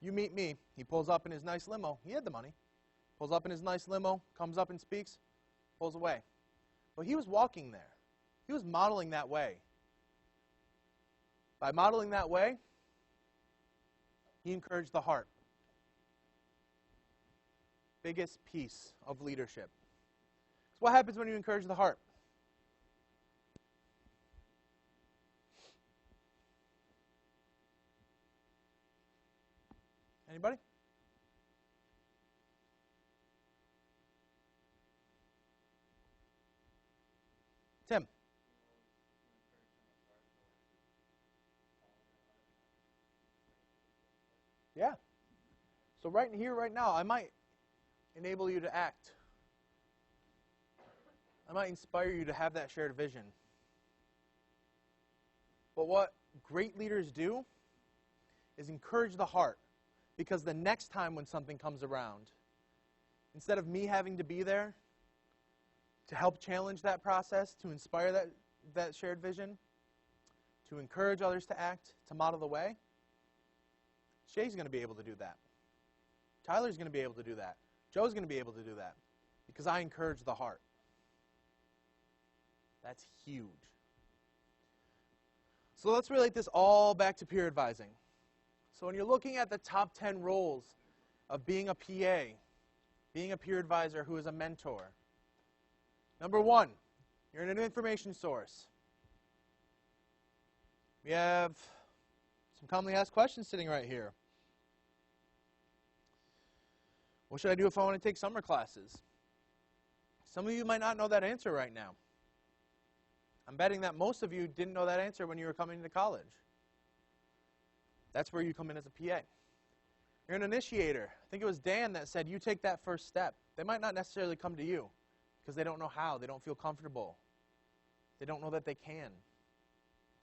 You meet me. He pulls up in his nice limo. He had the money. Pulls up in his nice limo, comes up and speaks, pulls away. But he was walking there. He was modeling that way. By modeling that way, he encouraged the heart. Biggest piece of leadership. So what happens when you encourage the heart? Anybody? Tim. Yeah. So right here, right now, I might enable you to act. I might inspire you to have that shared vision. But what great leaders do is encourage the heart. Because the next time when something comes around, instead of me having to be there to help challenge that process, to inspire that shared vision, to encourage others to act, to model the way, Shay's going to be able to do that. Tyler's going to be able to do that. Joe's going to be able to do that. Because I encourage the heart. That's huge. So let's relate this all back to peer advising. So when you're looking at the top 10 roles of being a PA, being a peer advisor who is a mentor, number 1, you're an information source. We have some commonly asked questions sitting right here. What should I do if I want to take summer classes? Some of you might not know that answer right now. I'm betting that most of you didn't know that answer when you were coming to college. That's where you come in as a PA. You're an initiator. I think it was Dan that said, you take that first step. They might not necessarily come to you because they don't know how. They don't feel comfortable. They don't know that they can.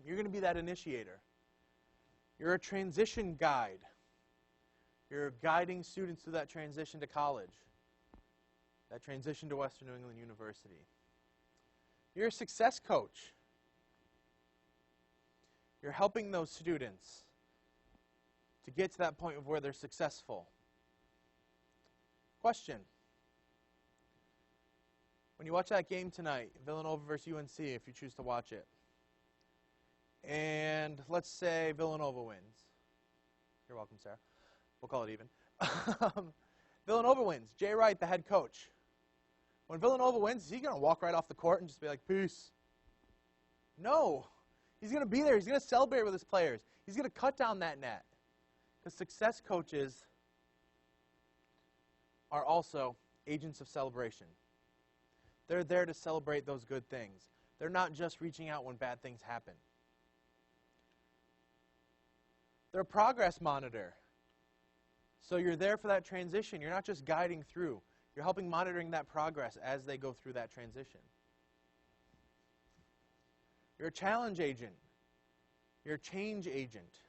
You're going to be that initiator. You're a transition guide. You're guiding students through that transition to college, that transition to Western New England University. You're a success coach. You're helping those students to get to that point of where they're successful. Question. When you watch that game tonight, Villanova versus UNC, if you choose to watch it, and let's say Villanova wins. You're welcome, Sarah. We'll call it even. Villanova wins. Jay Wright, the head coach. When Villanova wins, is he going to walk right off the court and just be like, peace? No. He's going to be there. He's going to celebrate with his players. He's going to cut down that net. Because success coaches are also agents of celebration. They're there to celebrate those good things. They're not just reaching out when bad things happen. They're a progress monitor. So you're there for that transition. You're not just guiding through. You're helping monitoring that progress as they go through that transition. You're a challenge agent. You're a change agent.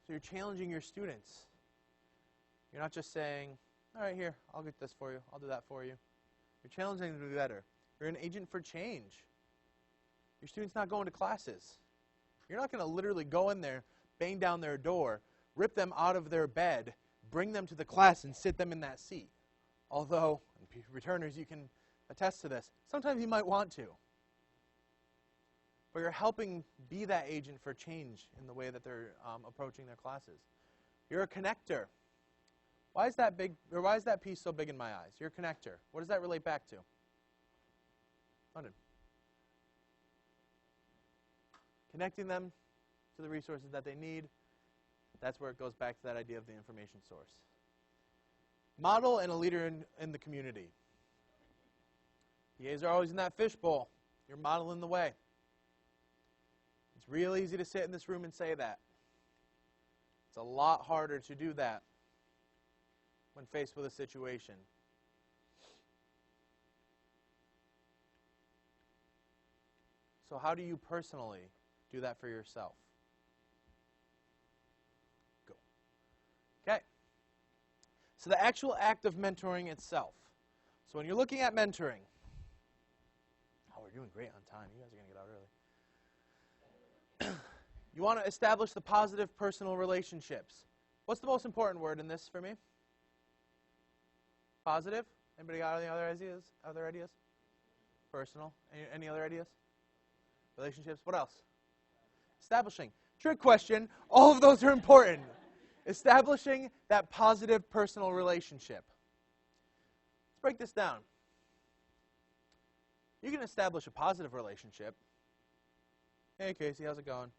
So you're challenging your students. You're not just saying, All right, here, I'll get this for you. I'll do that for you. You're challenging them to be better. You're an agent for change. Your student's not going to classes. You're not going to literally go in there, bang down their door, rip them out of their bed, bring them to the class, and sit them in that seat. Although, returners, you can attest to this. Sometimes you might want to. But you're helping be that agent for change in the way that they're approaching their classes. You're a connector. Why is that big, or why is that piece so big in my eyes? You're a connector. What does that relate back to? London. Connecting them to the resources that they need. That's where it goes back to that idea of the information source. Model and a leader in the community. PAs are always in that fishbowl. You're modeling the way. It's real easy to sit in this room and say that. It's a lot harder to do that when faced with a situation. So how do you personally do that for yourself? Go. Okay. So the actual act of mentoring itself. So when you're looking at mentoring, oh, we're doing great on time. You guys are going to get out early. You want to establish the positive personal relationships. What's the most important word in this for me? Positive? Anybody got any other ideas? Other ideas? Personal. Any other ideas? Relationships. What else? Establishing. Trick question. All of those are important. Establishing that positive personal relationship. Let's break this down. You can establish a positive relationship. Hey, Casey, how's it going?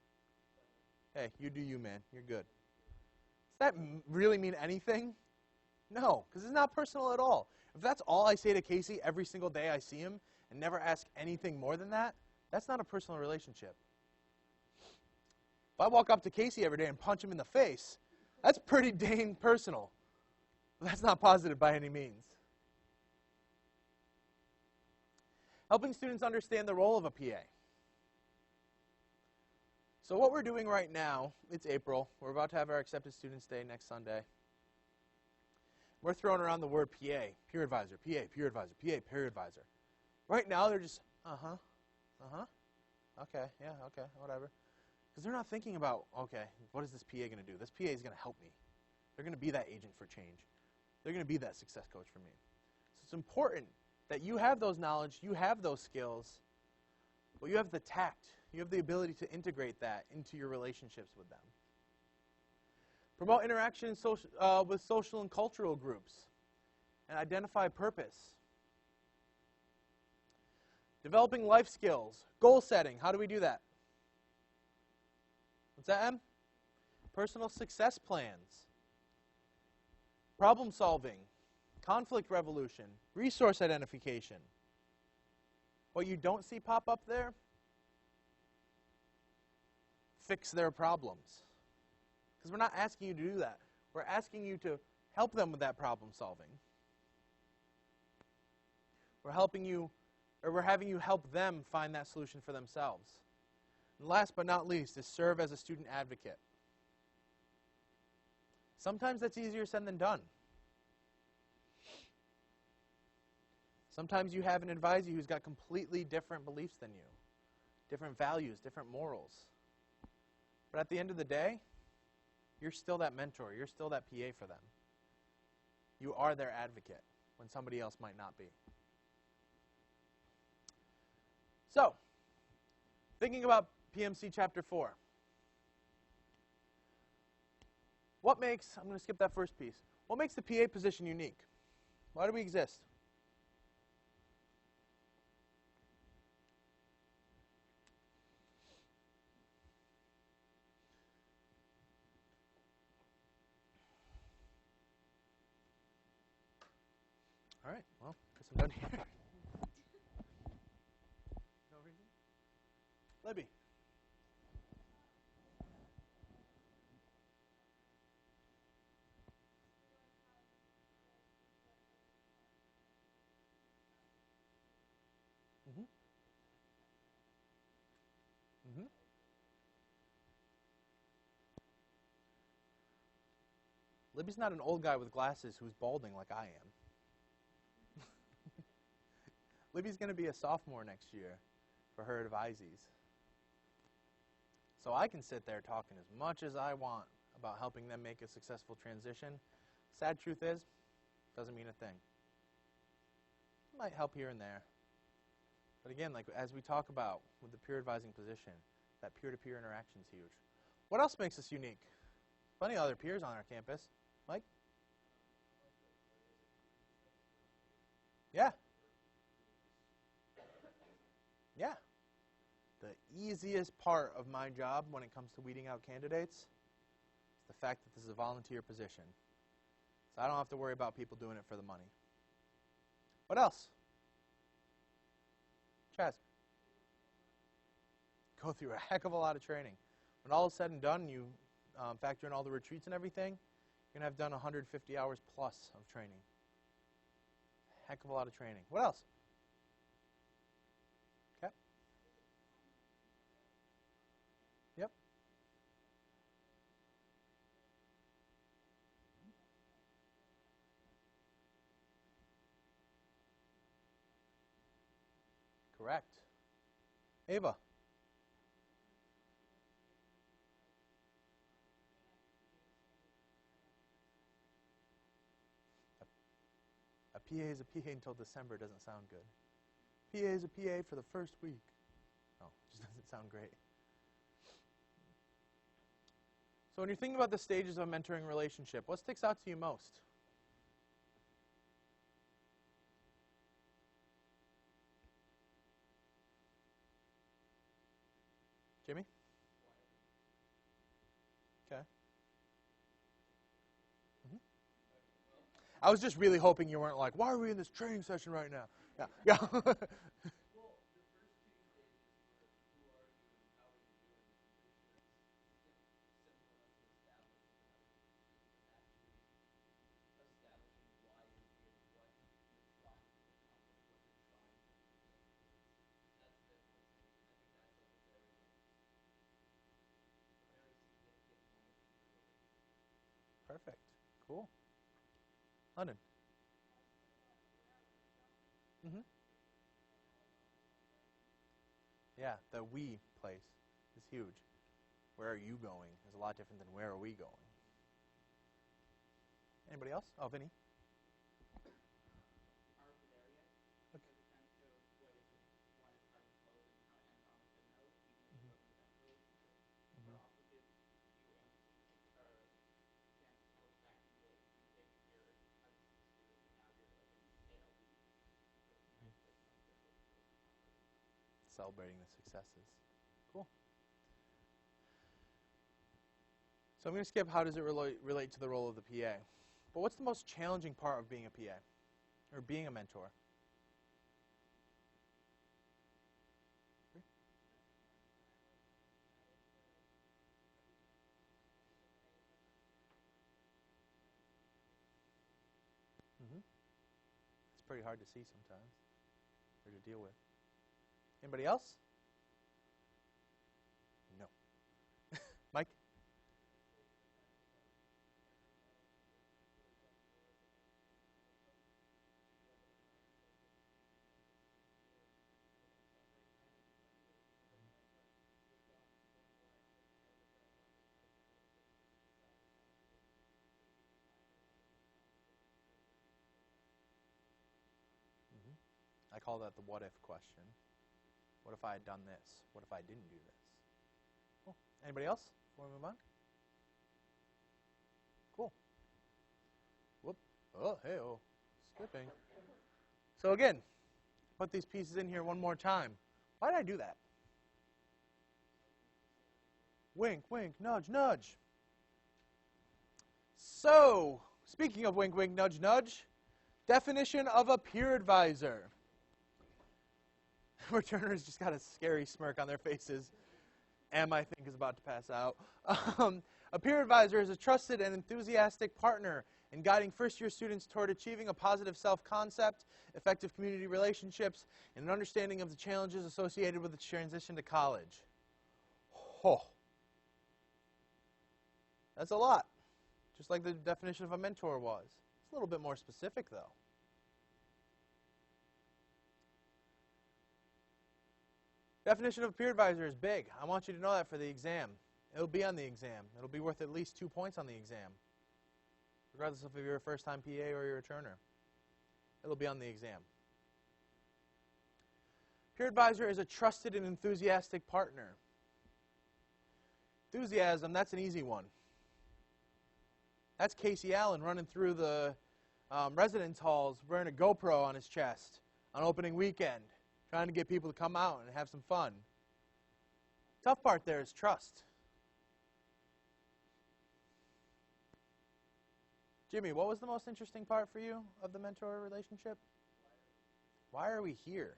Hey, you do you, man. You're good. Does that really mean anything? No, because it's not personal at all. If that's all I say to Casey every single day I see him and never ask anything more than that, that's not a personal relationship. If I walk up to Casey every day and punch him in the face, that's pretty dang personal. But that's not positive by any means. Helping students understand the role of a PA. So what we're doing right now, it's April. We're about to have our Accepted Students Day next Sunday. We're throwing around the word PA, peer advisor, PA, peer advisor, PA, peer advisor. Right now they're just, okay, yeah, okay, whatever. Because they're not thinking about, okay, what is this PA going to do? This PA is going to help me. They're going to be that agent for change. They're going to be that success coach for me. So it's important that you have those knowledge, you have those skills, but you have the tact. You have the ability to integrate that into your relationships with them. Promote interaction with social and cultural groups and identify purpose. Developing life skills. Goal setting. How do we do that? What's that, Em? Personal success plans. Problem solving. Conflict resolution. Resource identification. What you don't see pop up there? Fix their problems. Because we're not asking you to do that. We're asking you to help them with that problem solving. We're having you help them find that solution for themselves. And last but not least is serve as a student advocate. Sometimes that's easier said than done. Sometimes you have an advisor who's got completely different beliefs than you, different values, different morals. But at the end of the day, you're still that mentor. You're still that PA for them. You are their advocate when somebody else might not be. So, thinking about PMC Chapter 4. I'm going to skip that first piece. What makes the PA position unique? Why do we exist? All right, well, guess I'm done here. No reason? Libby. Mm-hmm. Mm-hmm. Libby's not an old guy with glasses who's balding like I am. Libby's going to be a sophomore next year for her advisees. So I can sit there talking as much as I want about helping them make a successful transition. Sad truth is, doesn't mean a thing. It might help here and there. But again, like as we talk about with the peer advising position, that peer-to-peer interaction is huge. What else makes us unique? Plenty of other peers on our campus. Mike? Yeah. Yeah. The easiest part of my job when it comes to weeding out candidates is the fact that this is a volunteer position. So I don't have to worry about people doing it for the money. What else? Chaz? Go through a heck of a lot of training. When all is said and done, you factor in all the retreats and everything, you're going to have done 150 hours plus of training. Heck of a lot of training. What else? Okay. Yep. Correct. Ava? A PA is a PA until December doesn't sound good. PA is a PA for the first week. Oh, it just doesn't sound great. So when you're thinking about the stages of a mentoring relationship, what sticks out to you most? Jimmy? Okay. I was just really hoping you weren't like, why are we in this training session right now? Yeah. Yeah. Perfect. Cool. London. Mm-hmm. Yeah, the we place is huge. Where are you going is a lot different than where are we going. Anybody else? Oh, Vinny. Celebrating the successes. Cool. So I'm going to skip how does it relate to the role of the PA. But what's the most challenging part of being a PA? Or being a mentor? Mm-hmm. It's pretty hard to see sometimes, or to deal with. Anybody else? No. Mike? Mm-hmm. I call that the what if question. What if I had done this? What if I didn't do this? Cool. Anybody else before we move on? Cool. Whoop. Oh, hey, oh. Skipping. So again, put these pieces in here one more time. Why did I do that? Wink, wink, nudge, nudge. So, speaking of wink, wink, nudge, nudge, definition of a peer advisor. Returners just got a scary smirk on their faces. Em, I think, is about to pass out. A peer advisor is a trusted and enthusiastic partner in guiding first-year students toward achieving a positive self-concept, effective community relationships, and an understanding of the challenges associated with the transition to college. Oh. That's a lot. just like the definition of a mentor was. It's a little bit more specific, though. Definition of a peer advisor is big. I want you to know that for the exam. It'll be on the exam. It'll be worth at least 2 points on the exam, regardless of if you're a first-time PA or you're a returner. It'll be on the exam. Peer advisor is a trusted and enthusiastic partner. Enthusiasm, that's an easy one. That's Casey Allen running through the residence halls wearing a GoPro on his chest on opening weekend, trying to get people to come out and have some fun. Tough part there is trust. Jimmy, what was the most interesting part for you of the mentor relationship? Why are we here?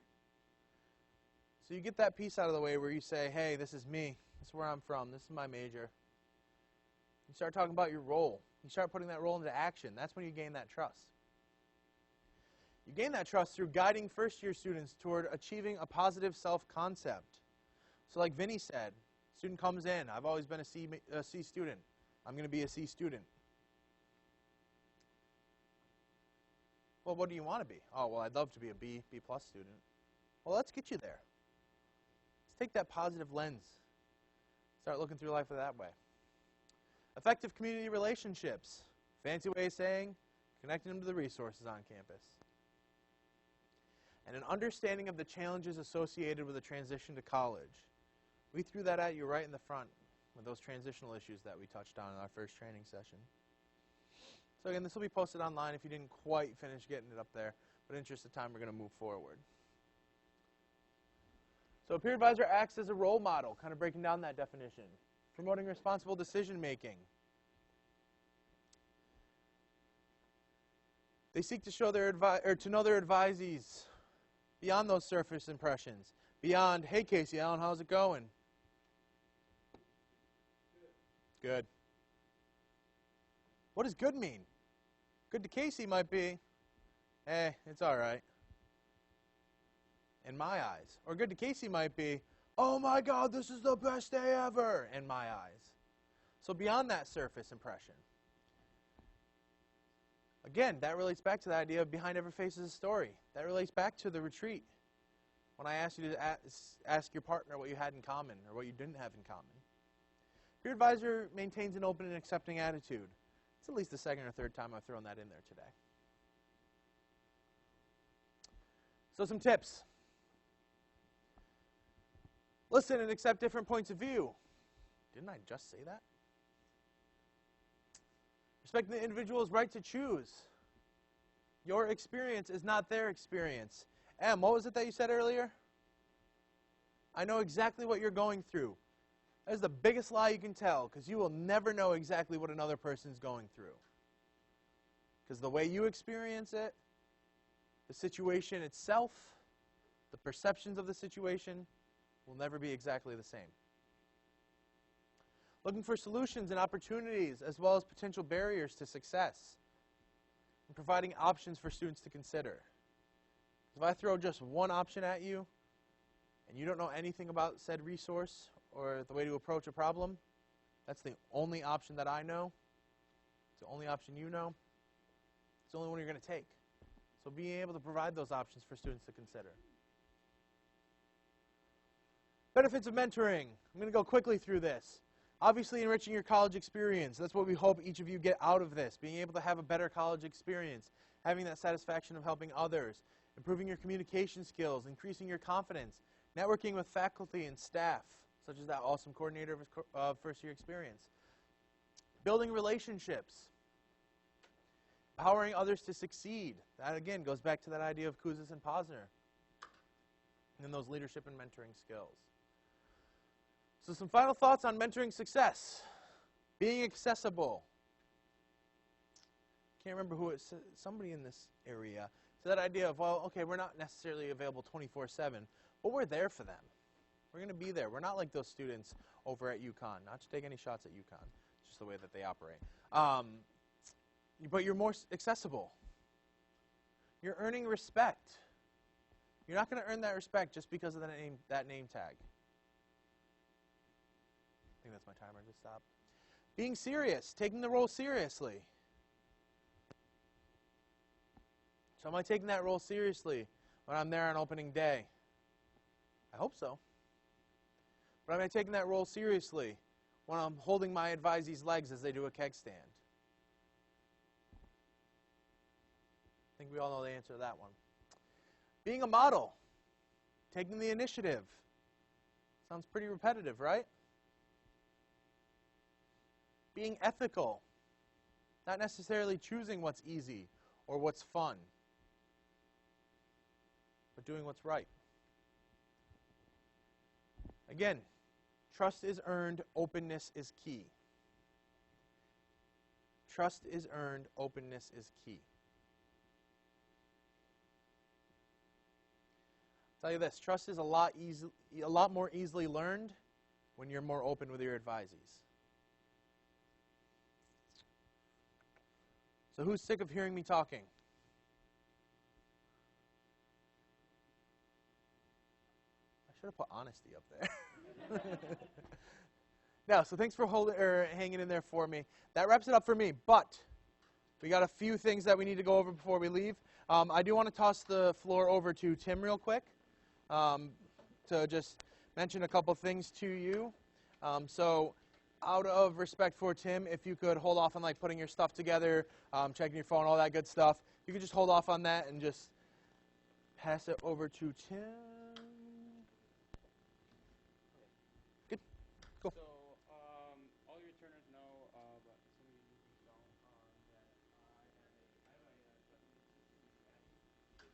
So you get that piece out of the way where you say, hey, this is me. This is where I'm from. This is my major. You start talking about your role. You start putting that role into action. That's when you gain that trust. You gain that trust through guiding first-year students toward achieving a positive self-concept. So like Vinny said, student comes in. I've always been a C student. I'm going to be a C student. Well, what do you want to be? Oh, well, I'd love to be a B plus student. Well, let's get you there. Let's take that positive lens. Start looking through life that way. Effective community relationships. Fancy way of saying connecting them to the resources on campus. And an understanding of the challenges associated with a transition to college. We threw that at you right in the front with those transitional issues that we touched on in our first training session. So again, this will be posted online if you didn't quite finish getting it up there. But in interest of time, we're going to move forward. So a peer advisor acts as a role model, kind of breaking down that definition. Promoting responsible decision making. They seek to show their to know their advisees beyond those surface impressions. Beyond, hey Casey Allen, how's it going? Good. What does good mean? Good to Casey might be, eh, it's all right. In my eyes. Or good to Casey might be, oh my God, this is the best day ever, in my eyes. So beyond that surface impression. Again, that relates back to the idea of behind every face is a story. That relates back to the retreat. When I asked you to ask your partner what you had in common or what you didn't have in common. Your advisor maintains an open and accepting attitude. It's at least the second or third time I've thrown that in there today. So some tips. Listen and accept different points of view. Didn't I just say that? Respect the individual's right to choose. Your experience is not their experience. Em, what was it that you said earlier? I know exactly what you're going through. That is the biggest lie you can tell, because you will never know exactly what another person's going through. Because the way you experience it, the situation itself, the perceptions of the situation, will never be exactly the same. Looking for solutions and opportunities, as well as potential barriers to success, and providing options for students to consider. If I throw just one option at you, and you don't know anything about said resource or the way to approach a problem, that's the only option that I know. It's the only option you know. It's the only one you're going to take. So being able to provide those options for students to consider. Benefits of mentoring. I'm going to go quickly through this. Obviously, enriching your college experience. That's what we hope each of you get out of this. Being able to have a better college experience. Having that satisfaction of helping others. Improving your communication skills. Increasing your confidence. Networking with faculty and staff, such as that awesome coordinator of first-year experience. Building relationships. Empowering others to succeed. That, again, goes back to that idea of Kouzes and Posner. And then those leadership and mentoring skills. So some final thoughts on mentoring success. Being accessible. Can't remember who it said, somebody in this area. So that idea of, well, okay, we're not necessarily available 24/7, but we're there for them. We're going to be there. We're not like those students over at UConn. Not to take any shots at UConn. It's just the way that they operate. But you're more accessible. You're earning respect. You're not going to earn that respect just because of that name tag. I think that's my timer to stop. Being serious, taking the role seriously. So am I taking that role seriously when I'm there on opening day? I hope so. But am I taking that role seriously when I'm holding my advisee's legs as they do a keg stand? I think we all know the answer to that one. Being a model, taking the initiative. Sounds pretty repetitive, right? Being ethical, not necessarily choosing what's easy or what's fun, but doing what's right. Again, trust is earned, openness is key. Trust is earned, openness is key. I'll tell you this, trust is a lot more easily learned when you're more open with your advisees. So who's sick of hearing me talking? I should have put honesty up there. No, so thanks for hanging in there for me. That wraps it up for me, but we got a few things that we need to go over before we leave. I do want to toss the floor over to Tim real quick to just mention a couple things to you. So out of respect for Tim, if you could hold off on like putting your stuff together, checking your phone, all that good stuff. You could just hold off on that and just pass it over to Tim. Good. Cool. So all your returners know, but some of you don't, that I have a 760 Caddy with a mitochondrial disorder, and in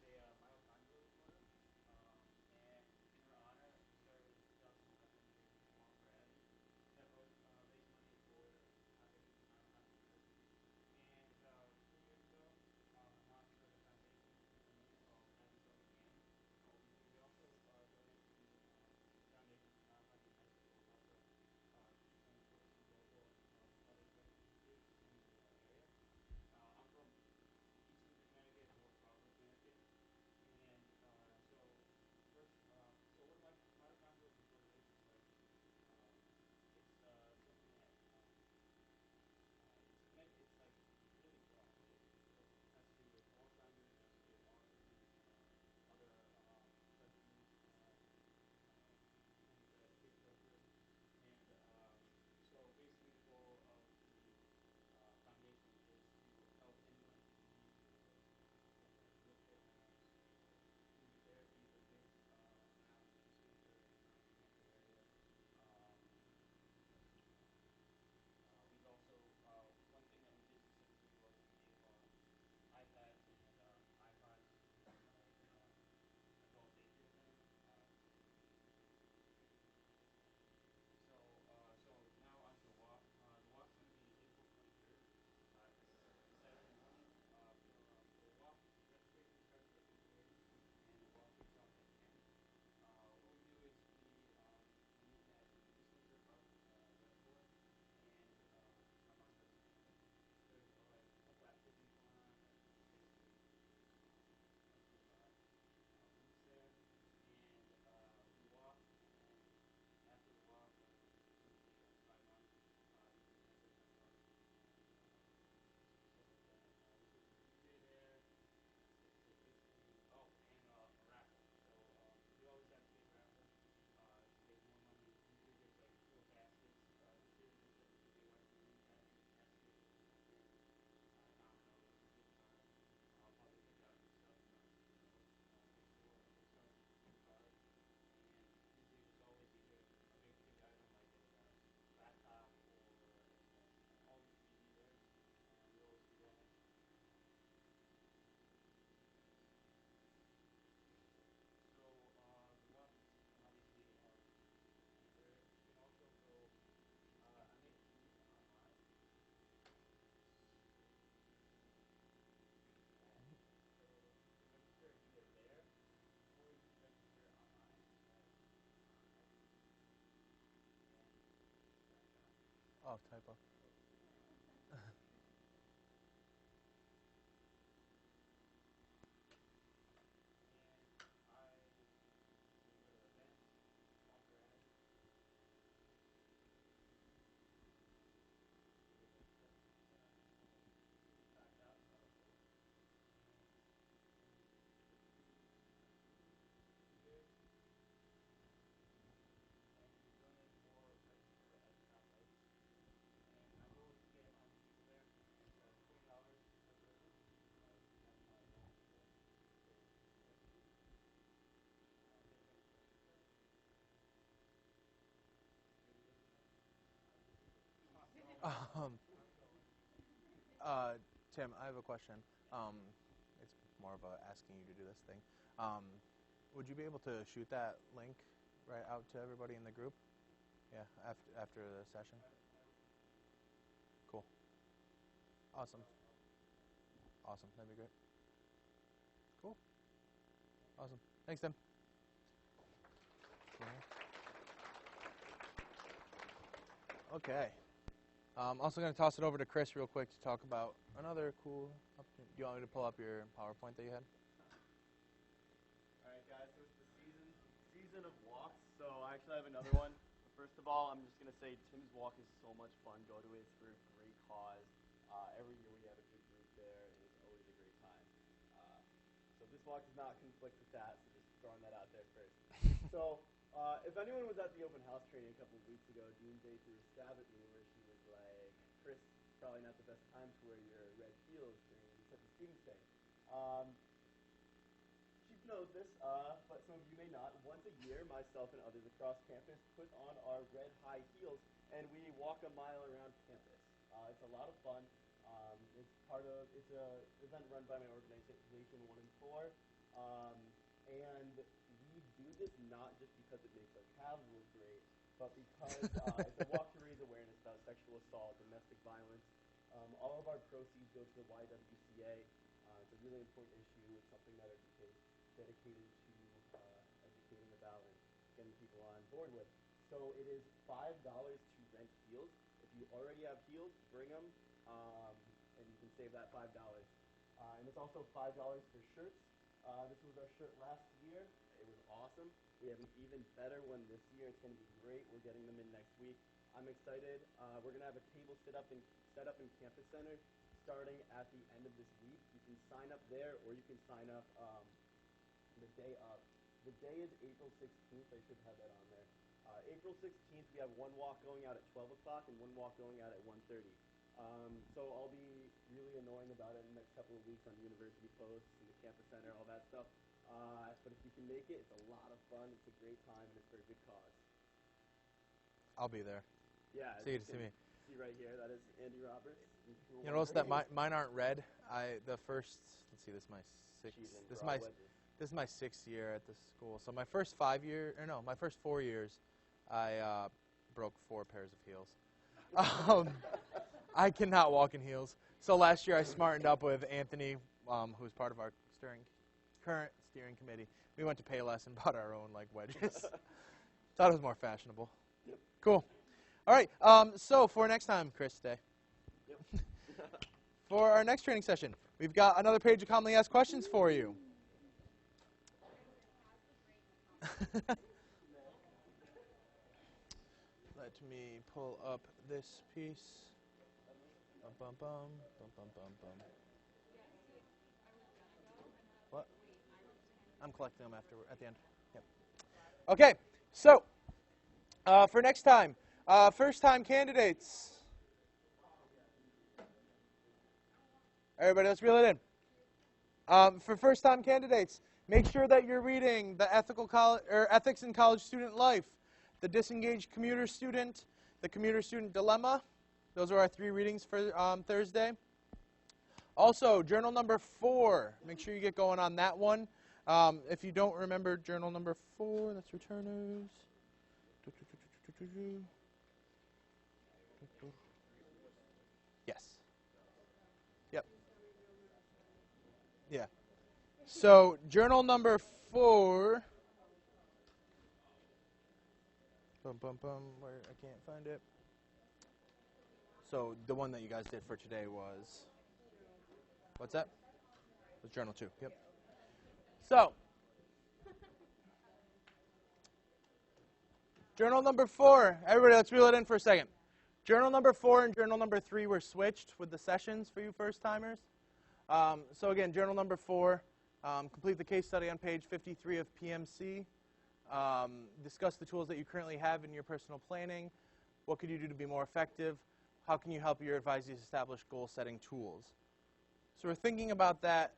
her honor, we started in 2011 raising a long gravity that raised money for foundation entrepreneurs. And 2 years ago, my mom started a foundation in the name called Have Yourself a Can. We also donate to foundation funding high school and also and support some local other businesses in the area. I'm from Eastern Connecticut, North Providence, Connecticut, and so first, so what mitochondrial disorder is like it's something that it's connected. It's like really broad. It has to do with Alzheimer's, it has to do with autism, other disease, and caseworker. And so basically the goal of the foundation is to help anyone who needs wheelchair mounts or movie therapies or big mounts to Spencer and Hampton area. We've also, one thing that we did specifically was we gave iPads and iPods in adult daycare center. So now onto the walk. The walk's going to be April 23rd. It's Saturday morning. The walk registration starts at 8:30, and the walk kicks off at 10. What we do is we meet at East Windsor Park Reservoir, and our mom starts at 10. There's like a couple activities going on. Basically, booths there, and we walk, and after the walk, usually by 1, you can enter in the park and stuff like that. We do some DJ there. That's basically, oh, and a raffle. So we always have a big raffle to raise more money. Usually there's like 4 baskets. This year there's like a PJ Washington basket and dominoes and gift cards. I'll probably pick out some stuff from our bookstore or bookstore, gift cards. And usually there's always either a big ticket item like a laptop or always TV there. We always do that. So the walk is obviously there. You can also go. I made a few online. So you can register either there or you can register online at Oh, typo. and I so you go to events, walk around. Um, Tim, I have a question. It's more of a asking you to do this thing. Would you be able to shoot that link right out to everybody in the group? Yeah, after the session. Cool. Awesome. Awesome. That'd be great. Cool. Awesome. Thanks, Tim. Okay. Also going to toss it over to Chris real quick to talk about another cool opportunity. Do you want me to pull up your PowerPoint that you had? All right, guys. So it's the season of walks. So I actually have another one. But first of all, I'm just gonna say Tim's walk is so much fun. Go to it. It's for a great cause. Every year we have a good group there, and it's always a great time. So this walk does not conflict with that. So just throwing that out there first. So if anyone was at the open house training a couple of weeks ago, Doomsday threw a stab at me where she was like, "Chris, probably not the best time to wear your red heels during such a student's day." Um, she knows this, but some of you may not. Once a year, myself and others across campus put on our red high heels and we walk a mile around campus. It's a lot of fun. It's a event run by my organization 1 and 4, and we do this not just because it makes our calves look great, but because it's a walk to raise awareness about sexual assault, domestic violence. All of our proceeds go to the YWCA. It's a really important issue. It's something that our DK is dedicated to educating about and getting people on board with. So it is $5 to rent heels. If you already have heels, bring them, and you can save that $5. And it's also $5 for shirts. This was our shirt last year. It was awesome. We have an even better one this year. It's going to be great. We're getting them in next week. I'm excited. We're going to have a table set up in Campus Center starting at the end of this week. You can sign up there, or you can sign up the day of. The day is April 16th. I should have that on there. April 16th, we have one walk going out at 12 o'clock and one walk going out at 1:30. So I'll be really annoying about it in the next couple of weeks on university posts and the campus center, all that stuff. But if you can make it, it's a lot of fun. It's a great time, and it's for a good cause. I'll be there. Yeah. See you to see me. See right here, that is Andy Roberts. You notice that mine aren't red. Let's see, this is my sixth. This is my 6th year at this school. So my first 4 years, I broke 4 pairs of heels. I cannot walk in heels. So last year I smartened up with Anthony, who's part of our current steering committee. We went to Payless and bought our own wedges. Thought it was more fashionable. Yep. Cool. All right. So for next time, Chris, stay. Yep. For our next training session, we've got another page of commonly asked questions for you. Let me pull up this piece. Bum, bum, bum, bum, bum, bum, bum. What? I'm collecting them at the end. Yep. Okay, so for next time, first-time candidates. Everybody, let's reel it in. For first-time candidates, make sure that you're reading the Ethics in College Student Life, the Disengaged Commuter Student, the Commuter Student Dilemma. Those are our 3 readings for Thursday. Also, journal number 4. Make sure you get going on that one. If you don't remember journal number 4, that's returners. Yes. Yep. Yeah. So, journal number 4. Bum, bum, bum, where I can't find it. So, the one that you guys did for today was, what's that? It was journal 2, yep. So, journal number 4, everybody let's reel it in for a second. Journal number 4 and journal number 3 were switched with the sessions for you first-timers. So again, journal number 4, complete the case study on page 53 of PMC. Discuss the tools that you currently have in your personal planning. What could you do to be more effective? How can you help your advisees establish goal-setting tools? So we're thinking about that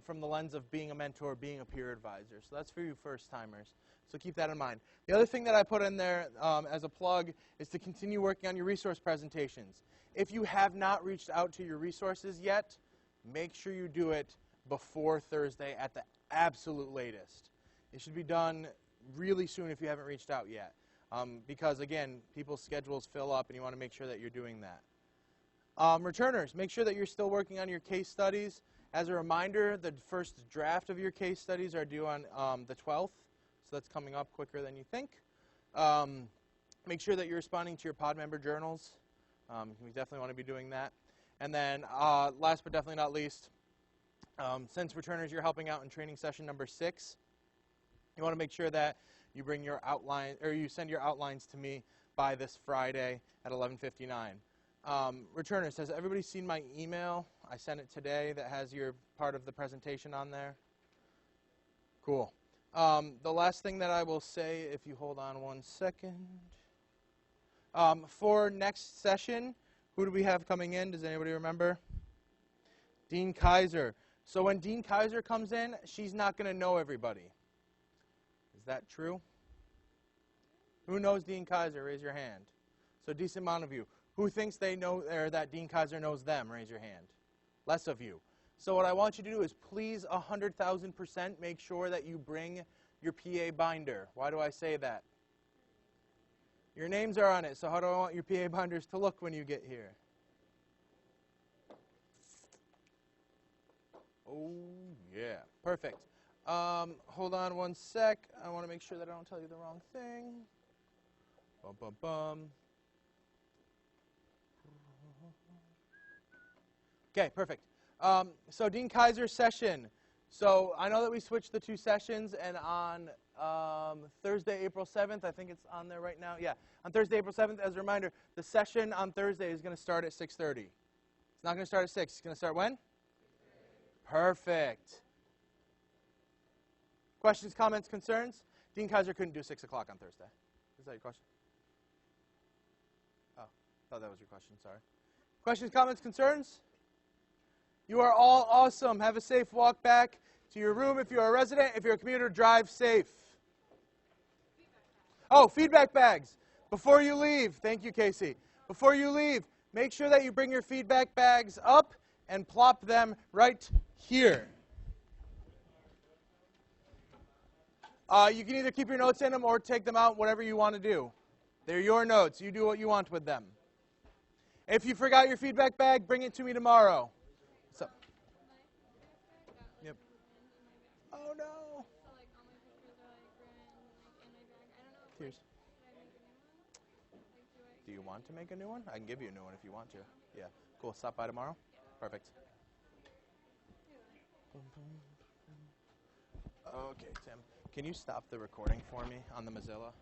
from the lens of being a mentor, being a peer advisor. So that's for you first-timers. So keep that in mind. The other thing that I put in there as a plug is to continue working on your resource presentations. If you have not reached out to your resources yet, make sure you do it before Thursday at the absolute latest. It should be done really soon if you haven't reached out yet. Because, again, people's schedules fill up, and you want to make sure that you're doing that. Returners, make sure that you're still working on your case studies. As a reminder, the first draft of your case studies are due on the 12th, so that's coming up quicker than you think. Make sure that you're responding to your pod member journals. We definitely want to be doing that. And then, last but definitely not least, since returners, you're helping out in training session number 6, you want to make sure that you bring your outline, or you send your outlines to me by this Friday at 11:59. Returners, has everybody seen my email? I sent it today that has your part of the presentation on there. Cool. The last thing that I will say, if you hold on one second. For next session, who do we have coming in? Does anybody remember? Dean Kaiser. So when Dean Kaiser comes in, she's not going to know everybody. Is that true? Who knows Dean Kaiser? Raise your hand. So a decent amount of you. Who thinks they know, or that Dean Kaiser knows them? Raise your hand. Less of you. So what I want you to do is please 100,000% make sure that you bring your PA binder. Why do I say that? Your names are on it, so how do I want your PA binders to look when you get here? Oh, yeah. Perfect. Hold on one sec. I want to make sure that I don't tell you the wrong thing. Bum, bum, bum. Okay, perfect. So Dean Kaiser's session. So I know that we switched the 2 sessions, and on Thursday, April 7th, I think it's on there right now. Yeah, on Thursday, April 7th, as a reminder, the session on Thursday is going to start at 6:30. It's not going to start at 6. It's going to start when? Perfect. Questions, comments, concerns? Dean Kaiser couldn't do 6 o'clock on Thursday. Is that your question? Oh, thought that was your question. Sorry. Questions, comments, concerns? You are all awesome. Have a safe walk back to your room. If you're a resident, if you're a commuter, drive safe. Oh, feedback bags. Before you leave, thank you, Casey. Before you leave, make sure that you bring your feedback bags up and plop them right here. You can either keep your notes in them or take them out, whatever you want to do. They're your notes. You do what you want with them. If you forgot your feedback bag, bring it to me tomorrow. So, yep. Oh, no. Cheers. Do you want to make a new one? I can give you a new one if you want to. Yeah. Cool. Stop by tomorrow? Perfect. Okay, Tim. Can you stop the recording for me on the Mozilla?